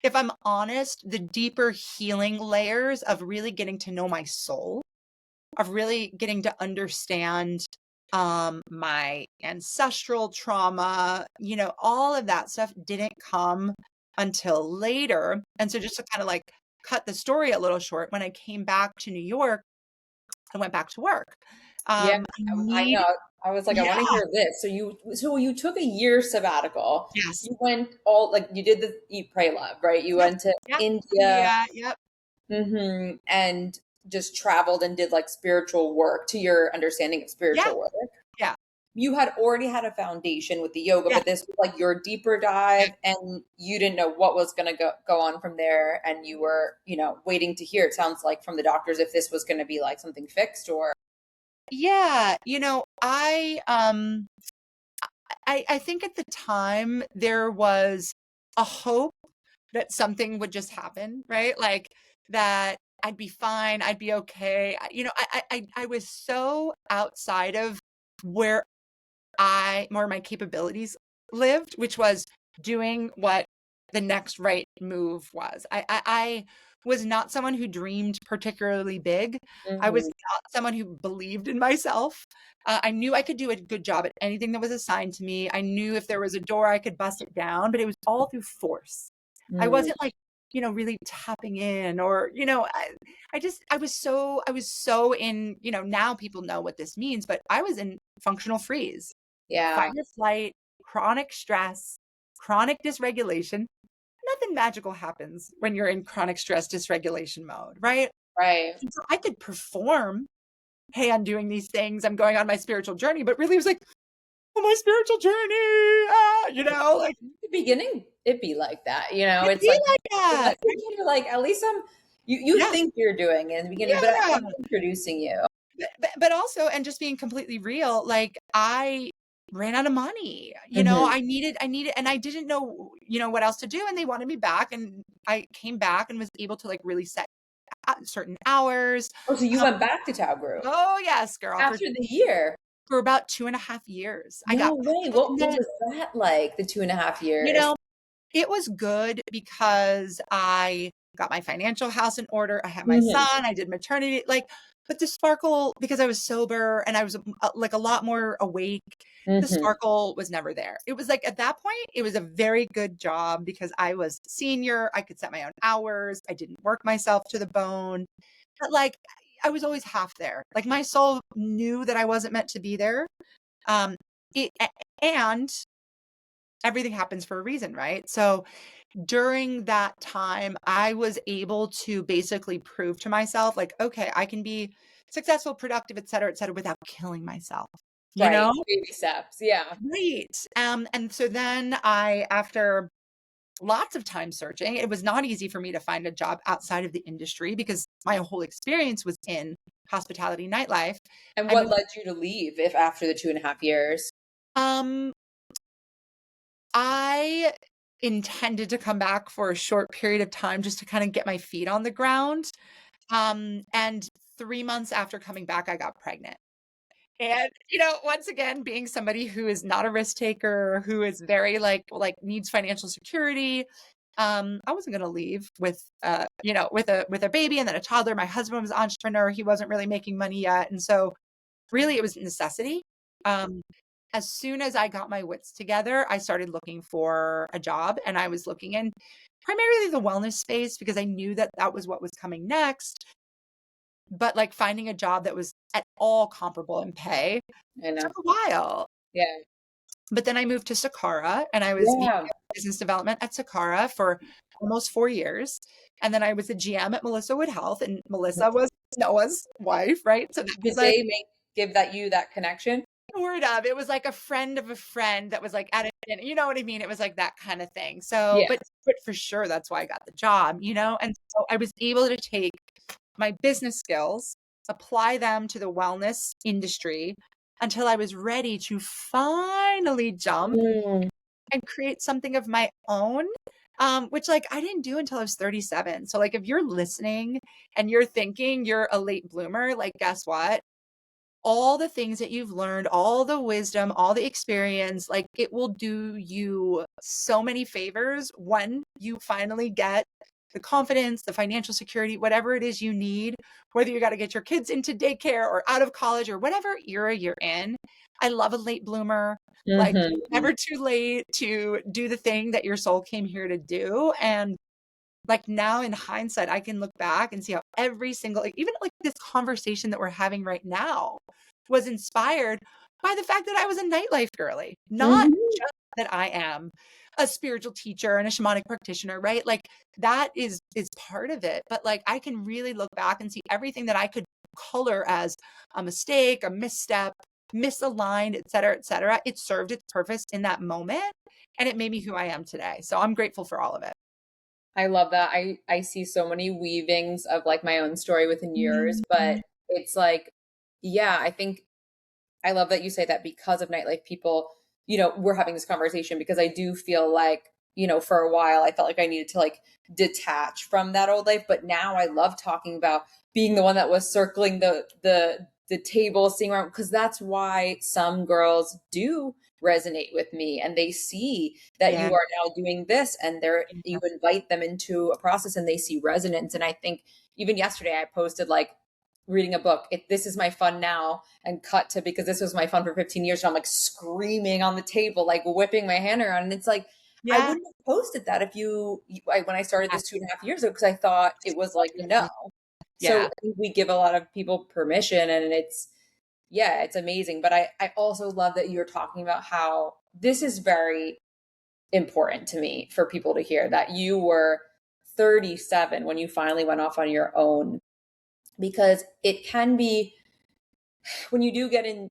if I'm honest, the deeper healing layers of really getting to know my soul, of really getting to understand my ancestral trauma, all of that stuff didn't come until later. And so just to kind of like cut the story a little short, when I came back to New York, I went back to work. Yeah, I I know. need, I was like, I yeah, want to hear this. So you took a year sabbatical. yes, You went all like you did the Eat, Pray, Love, right? You yep, went to yep, India, yeah, yep, and just traveled and did like spiritual work to your understanding of yeah, spiritual work. yeah, You had already had a foundation with the yoga, yeah, but this was like your deeper yeah. dive, and you didn't know what was going to go on from there, and you were, waiting to hear. It sounds like from the doctors if this was going to be like something fixed or. Yeah, I think at the time there was a hope that something would just happen, right? Like that I'd be fine, I'd be okay. I was so outside of where where my capabilities lived, which was doing what the next right move was. I was not someone who dreamed particularly big. I was Mhm. not someone who believed in myself. I knew I could do a good job at anything that was assigned to me. I knew if there was a door, I could bust it down, but it was all through force. I Mm. wasn't like, really tapping in or, I was so in, now people know what this means, but I was in functional freeze, fight Yeah. or flight, chronic stress, chronic dysregulation. Nothing magical happens when you're in chronic stress dysregulation mode, right? Right. And so I could perform, hey, I'm doing these things, I'm going on my spiritual journey, but really it was like, oh, my spiritual journey, like The beginning, it'd be like that. it'd It's be like like that. you're like, at least you Yeah, think you're doing it in the beginning, but yeah. I'm introducing you. But also, and just being completely real, like I ran out of money. Hmm. I needed, and I didn't know, what else to do. And they wanted me back, and I came back and was able to like really set certain hours. Oh, so you Um, went back to Tao Group oh yes, girl, after the year. for about 2.5 years. I got No way. and What then, was that like, the 2.5 years? you know, it was good because I got my financial house in order. I had my Hmm. son, I did maternity, like, but the sparkle, because I was sober and I was like a lot more awake, the Hmm. sparkle was never there. It was like at that point, it was a very good job because I was senior. I could set my own hours. I didn't work myself to the bone. But like, I was always half there. Like my soul knew that I wasn't meant to be there. Um, and everything happens for a reason, right? So during that time, I was able to basically prove to myself, like, okay, I can be successful, productive, et cetera, without killing myself, you Right. know? Baby steps. Yeah. Right. And so then after lots of time searching, it was not easy for me to find a job outside of the industry because my whole experience was in hospitality nightlife. And I what moved, led you to leave if after the 2.5 years? um, I intended to come back for a short period of time just to kind of get my feet on the ground. And 3 months after coming back, I got pregnant. And, once again, being somebody who is not a risk taker, who is very needs financial security, I wasn't going to leave with, with a baby and then a toddler. My husband was an entrepreneur. He wasn't really making money yet. And so really it was necessity. Um, as soon as I got my wits together, I started looking for a job, and I was looking in primarily the wellness space because I knew that that was what was coming next. But like finding a job that was at all comparable in pay I know. took a while. Yeah. But then I moved to Sakara, and I was VP Yeah. of business development at Sakara for almost 4 years. And then I was a GM at Melissa Wood Health, and Melissa was Noah's wife, right? So that was Did like they give you that connection? word of it was like a friend of a friend that was like at it, you know what I mean? It was like that kind of thing. So, Yeah. but for sure, that's why I got the job, And so I was able to take my business skills, apply them to the wellness industry until I was ready to finally jump Mm. and create something of my own. Which like I didn't do until I was 37. So like if you're listening and you're thinking you're a late bloomer, like guess what? All the things that you've learned, all the wisdom, all the experience, like it will do you so many favors when you finally get the confidence, the financial security, whatever it is you need, whether you got to get your kids into daycare or out of college or whatever era you're in. I love a late bloomer. Like Mm-hmm. never too late to do the thing that your soul came here to do. And like now in hindsight, I can look back and see how every single, like even like this conversation that we're having right now was inspired by the fact that I was a nightlife girly, not Mm-hmm. just that I am a spiritual teacher and a shamanic practitioner, right? Like that is part of it. But like I can really look back and see everything that I could color as a mistake, a misstep, misaligned, et cetera, et cetera. It served its purpose in that moment and it made me who I am today. So I'm grateful for all of it. I love that. I see so many weavings of like my own story within yours, but Mhm. it's like, yeah, I think I love that you say that because of nightlife people, we're having this conversation because I do feel like, for a while I felt like I needed to like detach from that old life, but now I love talking about being the one that was circling the table, seeing around, because that's why some girls do resonate with me and they see that Yeah. you are now doing this and you invite them into a process and they see resonance. And I think even yesterday I posted like reading a book. This is my fun now, and cut to because this was my fun for 15 years. So I'm like screaming on the table, like whipping my hand around. And it's like, I Yeah. wouldn't have posted that if when I started this 2.5 years ago, because I thought it was like, no. So Yeah. I think we give a lot of people permission and yeah, it's amazing. But I also love that you're talking about how this is very important to me for people to hear that you were 37 when you finally went off on your own, because it can be when you do get in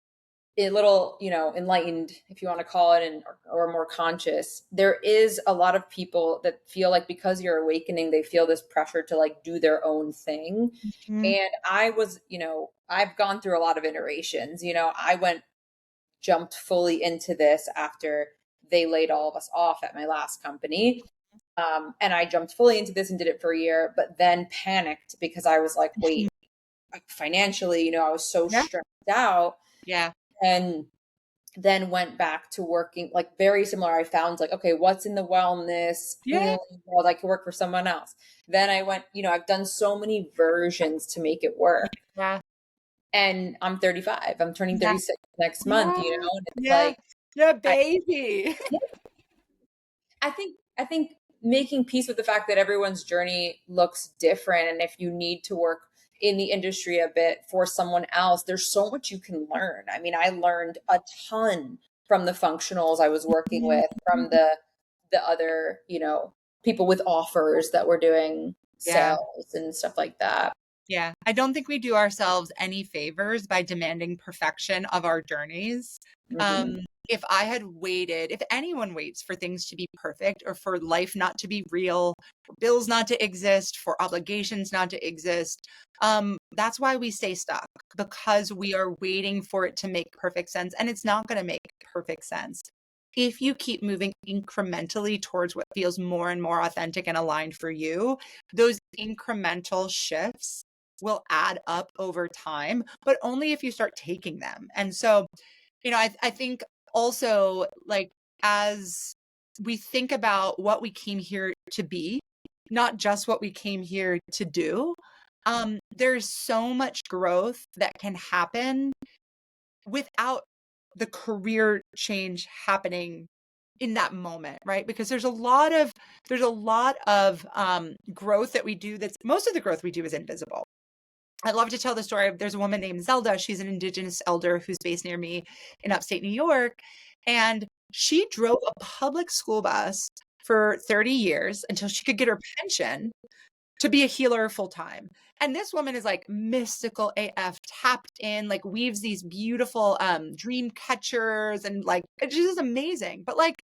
a little, enlightened, if you want to call it, and or more conscious, there is a lot of people that feel like because you're awakening, they feel this pressure to like do their own thing. Mhm. And I was, I've gone through a lot of iterations. I jumped fully into this after they laid all of us off at my last company. And I jumped fully into this and did it for a year, but then panicked because I was like, wait, financially, I was so Yeah. stressed out. Yeah. And then went back to working like very similar. I found like, okay, what's in the wellness Yeah. healing world? I could work for someone else. Then I went, I've done so many versions to make it work. Yeah. And I'm 35. I'm turning Yeah. 36 next month, Yeah. and it's Yeah. like Yeah, I baby. I think making peace with the fact that everyone's journey looks different, and if you need to work in the industry a bit for someone else, there's so much you can learn. I mean, I learned a ton from the functionals I was working Mhm. with, from the other, people with offers that were doing Yeah. sales and stuff like that. Yeah. I don't think we do ourselves any favors by demanding perfection of our journeys. Mhm. Um, if I had waited, if anyone waits for things to be perfect or for life not to be real, for bills not to exist, for obligations not to exist, that's why we stay stuck, because we are waiting for it to make perfect sense. And it's not going to make perfect sense. If you keep moving incrementally towards what feels more and more authentic and aligned for you, those incremental shifts will add up over time, but only if you start taking them. And so, I think also, like, as we think about what we came here to be, not just what we came here to do, there's so much growth that can happen without the career change happening in that moment, right? Because there's a lot of growth that we do. That's most of the growth we do is invisible. I love to tell the story of, there's a woman named Zelda. She's an Indigenous elder who's based near me in upstate New York. And she drove a public school bus for 30 years until she could get her pension to be a healer full time. And this woman is like mystical AF, tapped in, like weaves these beautiful dream catchers, and like it's just amazing. But like,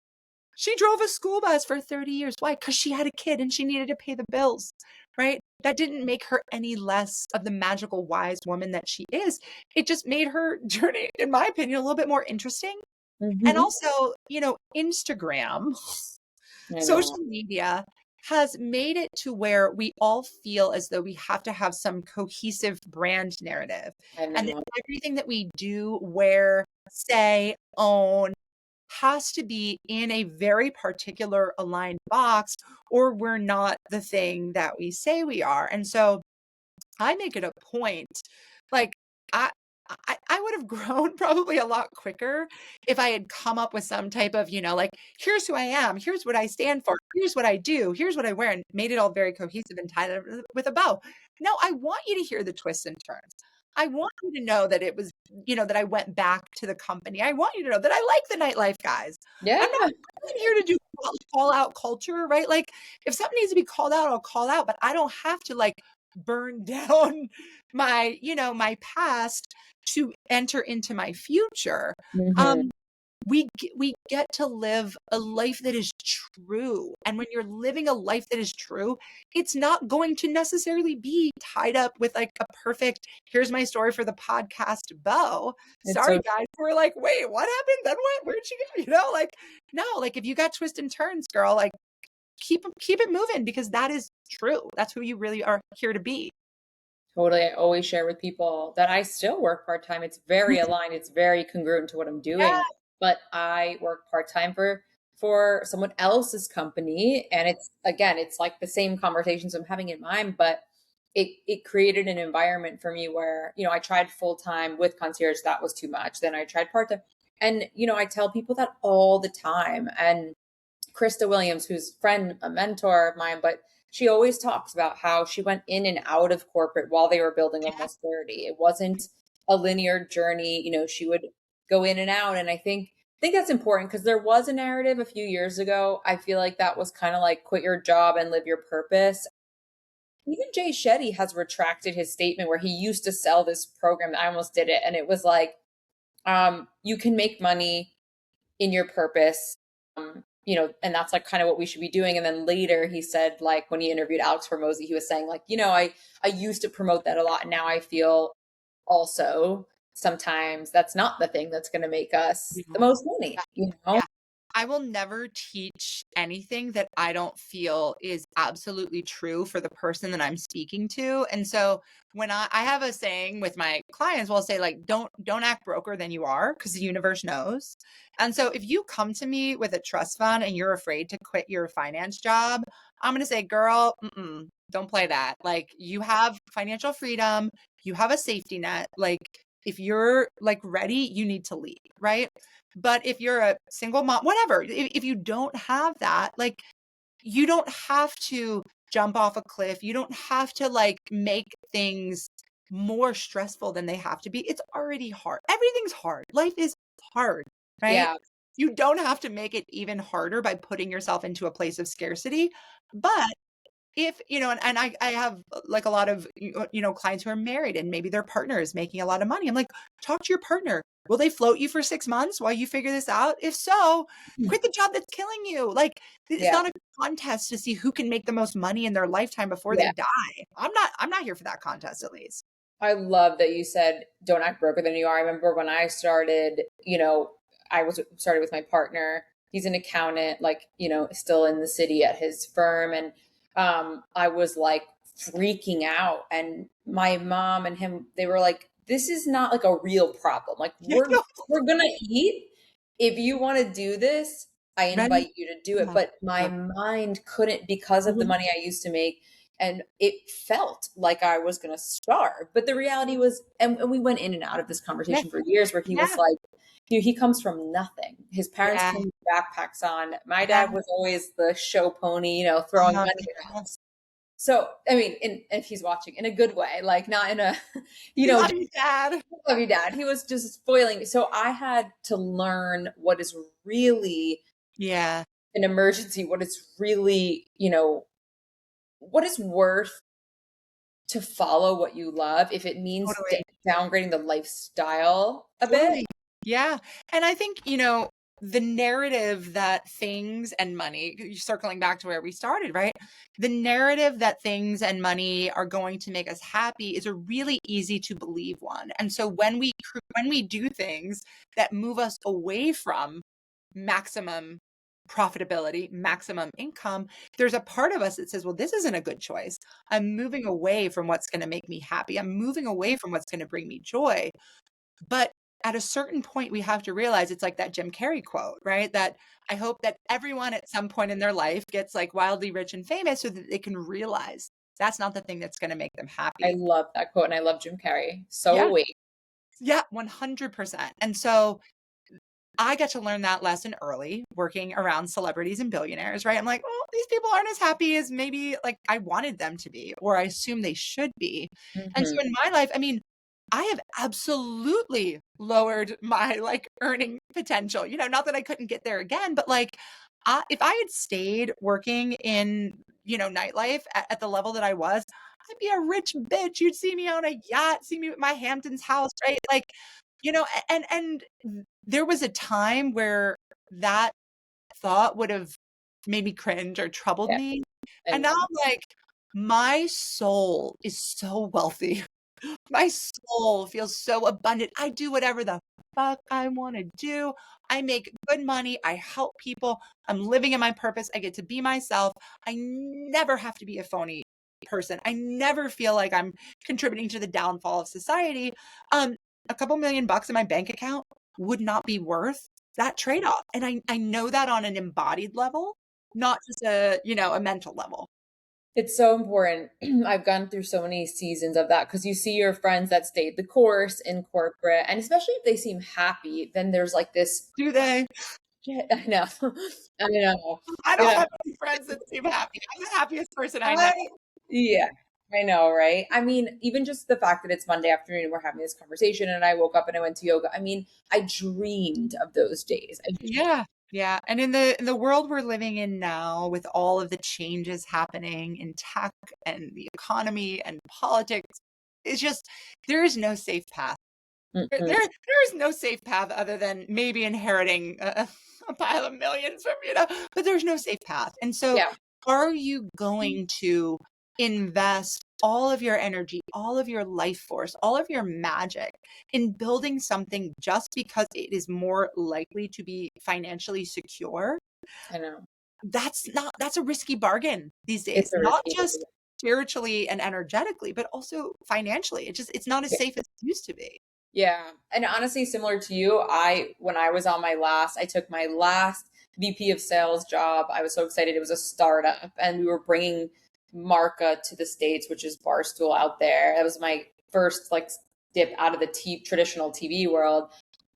she drove a school bus for 30 years. Why? Because she had a kid and she needed to pay the bills, right? That didn't make her any less of the magical, wise woman that she is. It just made her journey, in my opinion, a little bit more interesting. And Mm-hmm. also, Instagram, I know. social media has made it to where we all feel as though we have to have some cohesive brand narrative. I And that know. everything that we do, wear, say, own, has to be in a very particular aligned box, or we're not the thing that we say we are. And so I make it a point, like, I I would have grown probably a lot quicker if I had come up with some type of, like, here's who I am, here's what I stand for, here's what I do, here's what I wear, and made it all very cohesive and tied it with a bow. No, I want you to hear the twists and turns. I want you to know that it was, that I went back to the company. I want you to know that I like the nightlife guys. Yeah. I'm here to do call out culture, right? Like, if something needs to be called out, I'll call out, but I don't have to like burn down my past to enter into my future. Mm-hmm. Um, we get to live a life that is true. And when you're living a life that is true, it's not going to necessarily be tied up with like a perfect, here's my story for the podcast bow. It's Sorry, so guys. We're like, wait, what happened? Then what? Where'd she go? Like, no, like if you got twists and turns, girl, like keep it moving, because that is true. That's who you really are here to be. totally. I always share with people that I still work part time. It's very aligned. It's very congruent to what I'm Yeah. doing. But I work part time for someone else's company, and it's again, it's like the same conversations I'm having in mind, but it created an environment for me where I tried full time with concierge. That was too much. Then I tried part time, and I tell people that all the time. And Krista Williams, who's friend, a mentor of mine, but she always talks about how she went in and out of corporate while they were building almost 30. It wasn't a linear journey. She would go in and out. And I think that's important because there was a narrative a few years ago. I feel like that was kind of like quit your job and live your purpose. Even Jay Shetty has retracted his statement where he used to sell this program. I almost did it. And it was like, you can make money in your purpose. And that's like kind of what we should be doing. And then later he said, like when he interviewed Alex Hormozy, he was saying like, I used to promote that a lot. And now I feel also sometimes that's not the thing that's going to make us the most money, Yeah. I will never teach anything that I don't feel is absolutely true for the person that I'm speaking to. And so when I have a saying with my clients, well, I'll say like, don't act broker than you are, because the universe knows. And so if you come to me with a trust fund and you're afraid to quit your finance job, I'm going to say, girl, don't play that. Like, you have financial freedom, you have a safety net. Like, if you're like ready, you need to leave, right? But if you're a single mom, whatever, if you don't have that, like, you don't have to jump off a cliff. You don't have to like make things more stressful than they have to be. It's already hard. Everything's hard. Life is hard, right? Yeah. You don't have to make it even harder by putting yourself into a place of scarcity. But if, and I have like a lot of, clients who are married and maybe their partner is making a lot of money. I'm like, talk to your partner. Will they float you for 6 months while you figure this out? If so, quit the job that's killing you. Like, it's Yeah. not a contest to see who can make the most money in their lifetime before they Yeah. die. I'm not here for that contest, at least. I love that you said don't act broker than you are. I remember when I started, I was started with my partner. He's an accountant, like, still in the city at his firm. And I was like freaking out. And my mom and him, they were like, this is not like a real problem. Like You know, we're gonna eat. If you want to do this, I right? invite you to do it. Yeah. But my mind couldn't, because of the Mhm. money I used to make, and it felt like I was gonna starve. But the reality was, and we went in and out of this Yeah. conversation for years, where he was Yeah. like, he comes from nothing. His parents Yeah. came with backpacks on. My Yeah. dad was always the show pony, throwing money at Yeah. us. So, I mean, if he's watching, in a good way, like not in a, We love you, Dad. love you, Dad. He was just spoiling me. So I had to learn what is really Yeah. an emergency, what is really, what is worth to follow what you love if it means Totally. downgrading the lifestyle a bit. Totally. Yeah. And I think, the narrative that things and money, circling back to where we started, right? The narrative that things and money are going to make us happy is a really easy to believe one. And so when we do things that move us away from maximum profitability, maximum income, there's a part of us that says, well, this isn't a good choice. I'm moving away from what's going to make me happy. I'm moving away from what's going to bring me joy. But at a certain point, we have to realize it's like that Jim Carrey quote, right? That I hope that everyone at some point in their life gets like wildly rich and famous so that they can realize that's not the thing that's going to make them I happy. love that quote, and I love Jim Carrey. So Yeah. wait. Yeah, 100%. And so I got to learn that lesson early working around celebrities and billionaires, right? I'm like, oh, these people aren't as happy as maybe like I wanted them to be, or I assume they should be. And so Mhm. in my life, I mean, I have absolutely lowered my like earning potential. Not that I couldn't get there again, but like if I had stayed working in, nightlife at the level that I was, I'd be a rich bitch. You'd see me on a yacht, see me at my Hamptons house, right? Like, and there was a time where that thought would have made me cringe or troubled Yeah, me. I And now know. I'm like, my soul is so wealthy. My soul feels so abundant. I do whatever the fuck I want to do. I make good money. I help people. I'm living in my purpose. I get to be myself. I never have to be a phony person. I never feel like I'm contributing to the downfall of society. A couple $1,000,000 in my bank account would not be worth that trade-off. And I know that on an embodied level, not just a mental level. It's so important. I've gone through so many seasons of that, because you see your friends that stayed the course in corporate, and especially if they seem happy, then there's like this Do they? shit. I know. I know. I You don't know, have any friends that seem happy. I'm the happiest person I know. I yeah, I know, right? I mean, even just the fact that it's Monday afternoon and we're having this conversation, and I woke up and I went to yoga. I mean, I dreamed of those days. Yeah. Yeah. And in the world we're living in now, with all of the changes happening in tech and the economy and politics, it's just there is no safe path. There is no safe path other than maybe inheriting a pile of millions but there's no safe path. And so Yeah, are you going to invest all of your energy, all of your life force, all of your magic in building something just because it is more likely to be financially secure? I know. That's a risky bargain these It's days, a not risky just spiritually and energetically, but also financially. It's not as yeah. safe as it used to be. Yeah. And honestly, similar to you, when I was on I took my last VP of sales job. I was so excited. It was a startup, and we were bringing Marca to the States, which is Barstool out there. That was my first like dip out of the traditional TV world.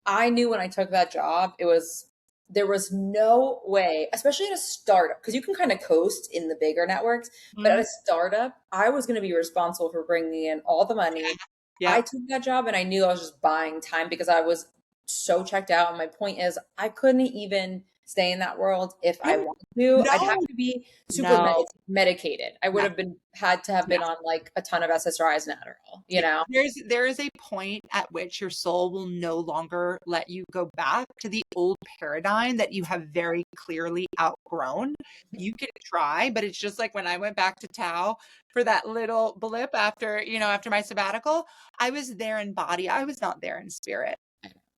I knew when I took that job, there was no way, especially in a startup, because you can kind of coast in the bigger networks, but at Mhm. a startup, I was going to be responsible for bringing in all the money. Yeah. I took that job, and I knew I was just buying time, because I was so checked out. And my point is, I couldn't even stay in that world if I No, wanted to. I'd have no, to be super no. medicated. I would Yeah. have had to have Yeah. been on like a ton of SSRIs and Adderall, you Yeah. know? There is a point at which your soul will no longer let you go back to the old paradigm that you have very clearly outgrown. You can try, but it's just like when I went back to Tao for that little blip after my sabbatical, I was there in body. I was not there in spirit,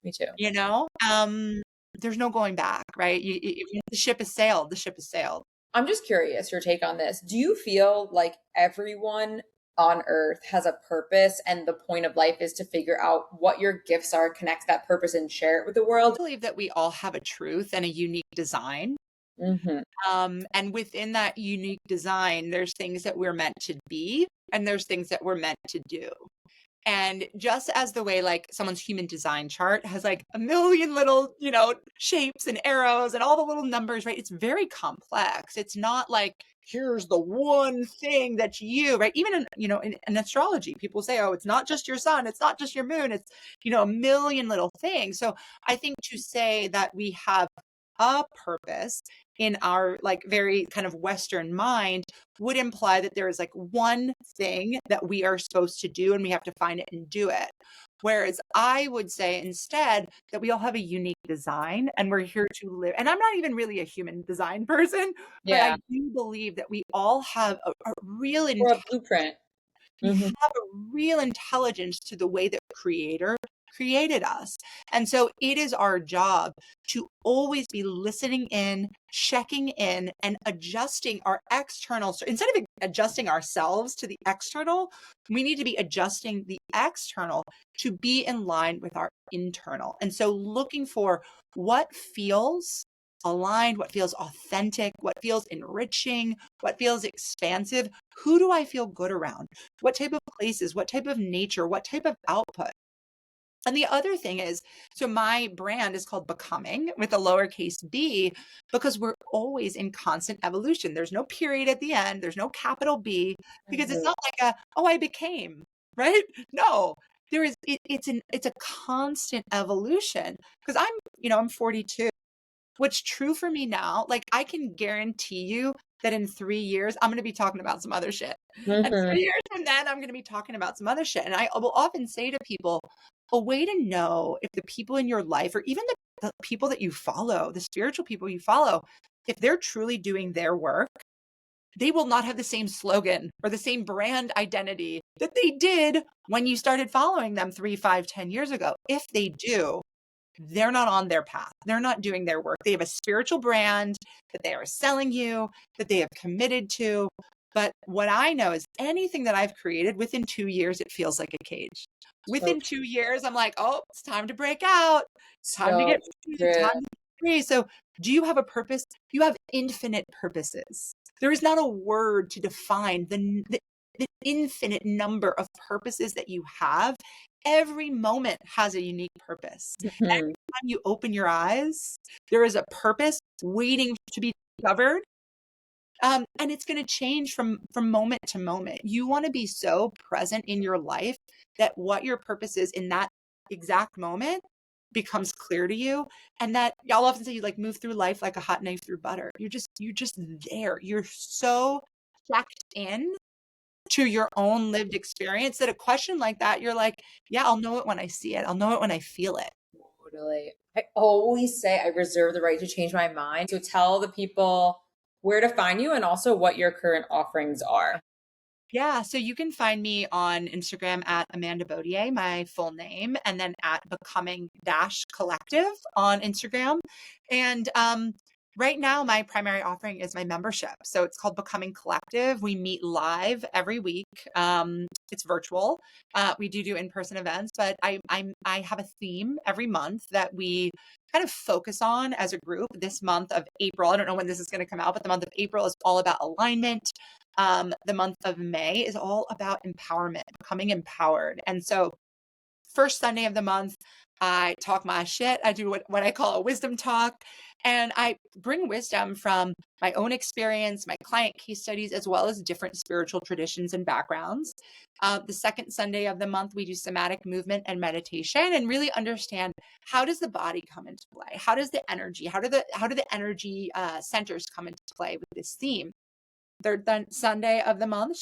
Me too. you know? There's no going back, right? If the ship has sailed, the ship has sailed. I'm just curious your take on this. Do you feel like everyone on earth has a purpose and the point of life is to figure out what your gifts are, connect that purpose and share it with the world? I believe that we all have a truth and a unique design. Mm-hmm. And within that unique design, there's things that we're meant to be, and there's things that we're meant to do. And just as the way like someone's human design chart has like a million little, shapes and arrows and all the little numbers, right? It's very complex. It's not like here's the one thing that's you, right? Even in astrology, people say, oh, it's not just your sun, it's not just your moon, it's a million little things. So I think to say that we have a purpose in our like very kind of Western mind would imply that there is like one thing that we are supposed to do and we have to find it and do it. Whereas I would say instead that we all have a unique design and we're here to live. And I'm not even really a human design person, but I Yeah. do believe that we all have a real Or a blueprint. we Mm-hmm. have a real intelligence to the way that Creator created us. And so it is our job to always be listening in, checking in, and adjusting our external. So instead of adjusting ourselves to the external, we need to be adjusting the external to be in line with our internal. And so looking for what feels aligned, what feels authentic, what feels enriching, what feels expansive. Who do I feel good around? What type of places, what type of nature, what type of output? And the other thing is, so my brand is called Becoming with a lowercase b because we're always in constant evolution. There's no period at the end. There's no capital B because it's Mm-hmm. not like oh, I became, right? No, there is, it's a constant evolution because I'm 42. What's true for me now, like I can guarantee you that in 3 years, I'm going to be talking about some other shit. And Mm-hmm. 3 years from then, I'm going to be talking about some other shit. And I will often say to people, a way to know if the people in your life, or even the people that you follow, the spiritual people you follow, if they're truly doing their work, they will not have the same slogan or the same brand identity that they did when you started following them 3, 5, 10 years ago. If they do, they're not on their path. They're not doing their work. They have a spiritual brand that they are selling you, that they have committed to. But what I know is anything that I've created within 2 years, it feels like a cage. So Within 2 years, I'm like, oh, it's time to break out. It's time to so get free. It's true. time to get free. So do you have a purpose? You have infinite purposes. There is not a word to define the infinite number of purposes that you have. Every moment has a unique purpose. Mm-hmm. Every time you open your eyes, there is a purpose waiting to be discovered. And it's going to change from moment to moment. You want to be so present in your life that what your purpose is in that exact moment becomes clear to you. And that y'all often say you like move through life like a hot knife through butter. You're just there. You're so checked in to your own lived experience that a question like that, you're like, yeah, I'll know it when I see it. I'll know it when I feel it. Totally. I always say I reserve the right to change my mind. So tell the people where to find you and also what your current offerings are. Yeah, so you can find me on Instagram at Amanda Baudier, my full name, and then at Becoming Dash Collective on Instagram. And right now, my primary offering is my membership. So it's called Becoming Collective. We meet live every week. It's virtual. We do in-person events, but I have a theme every month that we kind of focus on as a group. This month of April, I don't know when this is going to come out, but the month of April is all about alignment. The month of May is all about empowerment, becoming empowered. And so first Sunday of the month, I talk my shit. I do what I call a wisdom talk. And I bring wisdom from my own experience, my client case studies, as well as different spiritual traditions and backgrounds. The second Sunday of the month, we do somatic movement and meditation and really understand how does the body come into play? How does the energy, how do the energy centers come into play with this theme? Third Sunday of the month,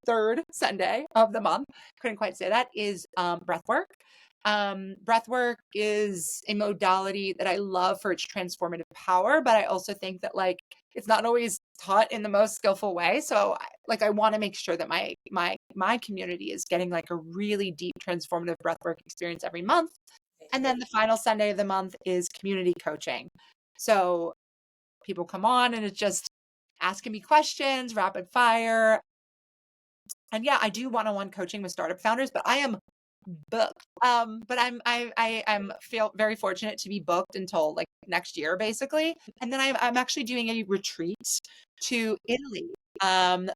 third Sunday of the month, couldn't quite say that, is breath work. Breath work is a modality that I love for its transformative power, but I also think that like it's not always taught in the most skillful way. So I want to make sure that my community is getting like a really deep transformative breath work experience every month. And then the final Sunday of the month is community coaching. So people come on and it's just asking me questions, rapid fire. And yeah, I do one-on-one coaching with startup founders, but I am booked. But I'm feel very fortunate to be booked until like next year, basically. And then I'm actually doing a retreat to Italy,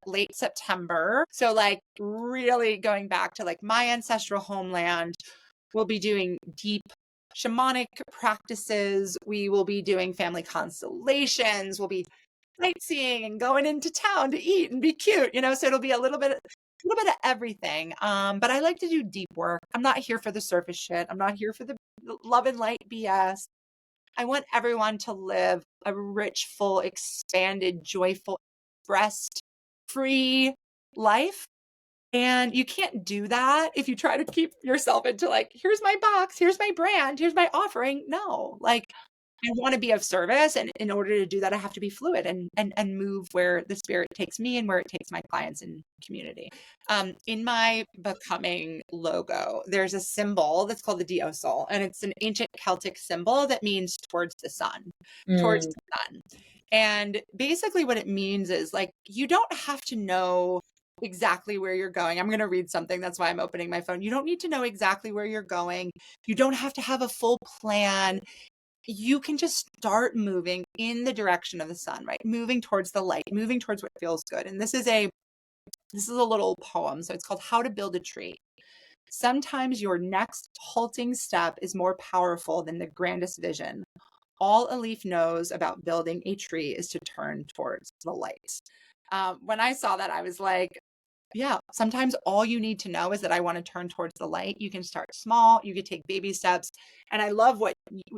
late September. So like really going back to like my ancestral homeland. We'll be doing deep shamanic practices. We will be doing family constellations. We'll be sightseeing and going into town to eat and be cute, so it'll be a little bit of everything. But I like to do deep work. I'm not here for the surface shit. I'm not here for the love and light BS. I want everyone to live a rich, full, expanded, joyful, expressed, free life. And you can't do that if you try to keep yourself into like, here's my box, here's my brand, here's my offering. No, like I want to be of service. And in order to do that, I have to be fluid and move where the spirit takes me and where it takes my clients and community. In my becoming logo, there's a symbol that's called the Dio Soul, and it's an ancient Celtic symbol that means towards the sun, towards the sun. And basically what it means is like, you don't have to know exactly where you're going. I'm going to read something. That's why I'm opening my phone. You don't need to know exactly where you're going. You don't have to have a full plan. You can just start moving in the direction of the sun, right? Moving towards the light, moving towards what feels good. And this is a little poem. So it's called How to Build a Tree. Sometimes your next halting step is more powerful than the grandest vision. All a leaf knows about building a tree is to turn towards the light. When I saw that, I was like, yeah, sometimes all you need to know is that I want to turn towards the light. You can start small, you can take baby steps. And I love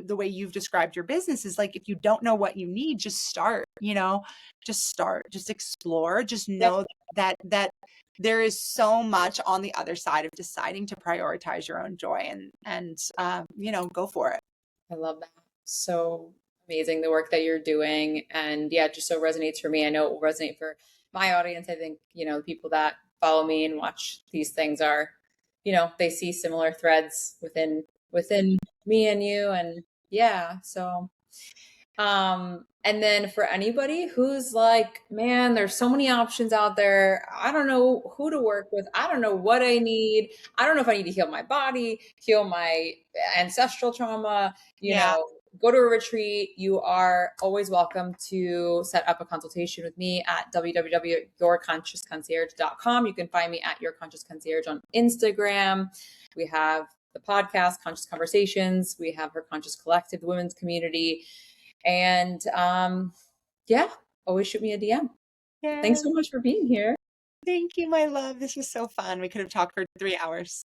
the way you've described your business is like, if you don't know what you need, just start, just start, just explore, just know that there is so much on the other side of deciding to prioritize your own joy and go for it. I love that. So amazing, the work that you're doing. And yeah, it just so resonates for me. I know it will resonate for my audience. I think, people that follow me and watch these things are, they see similar threads within me and you. And yeah, so and then for anybody who's like, man, there's so many options out there. I don't know who to work with. I don't know what I need. I don't know if I need to heal my body, heal my ancestral trauma, go to a retreat. You are always welcome to set up a consultation with me at www.yourconsciousconcierge.com. You can find me at Your Conscious Concierge on Instagram. We have the podcast, Conscious Conversations. We have Her Conscious Collective, the women's community. And always shoot me a DM. Yes. Thanks so much for being here. Thank you, my love. This was so fun. We could have talked for 3 hours.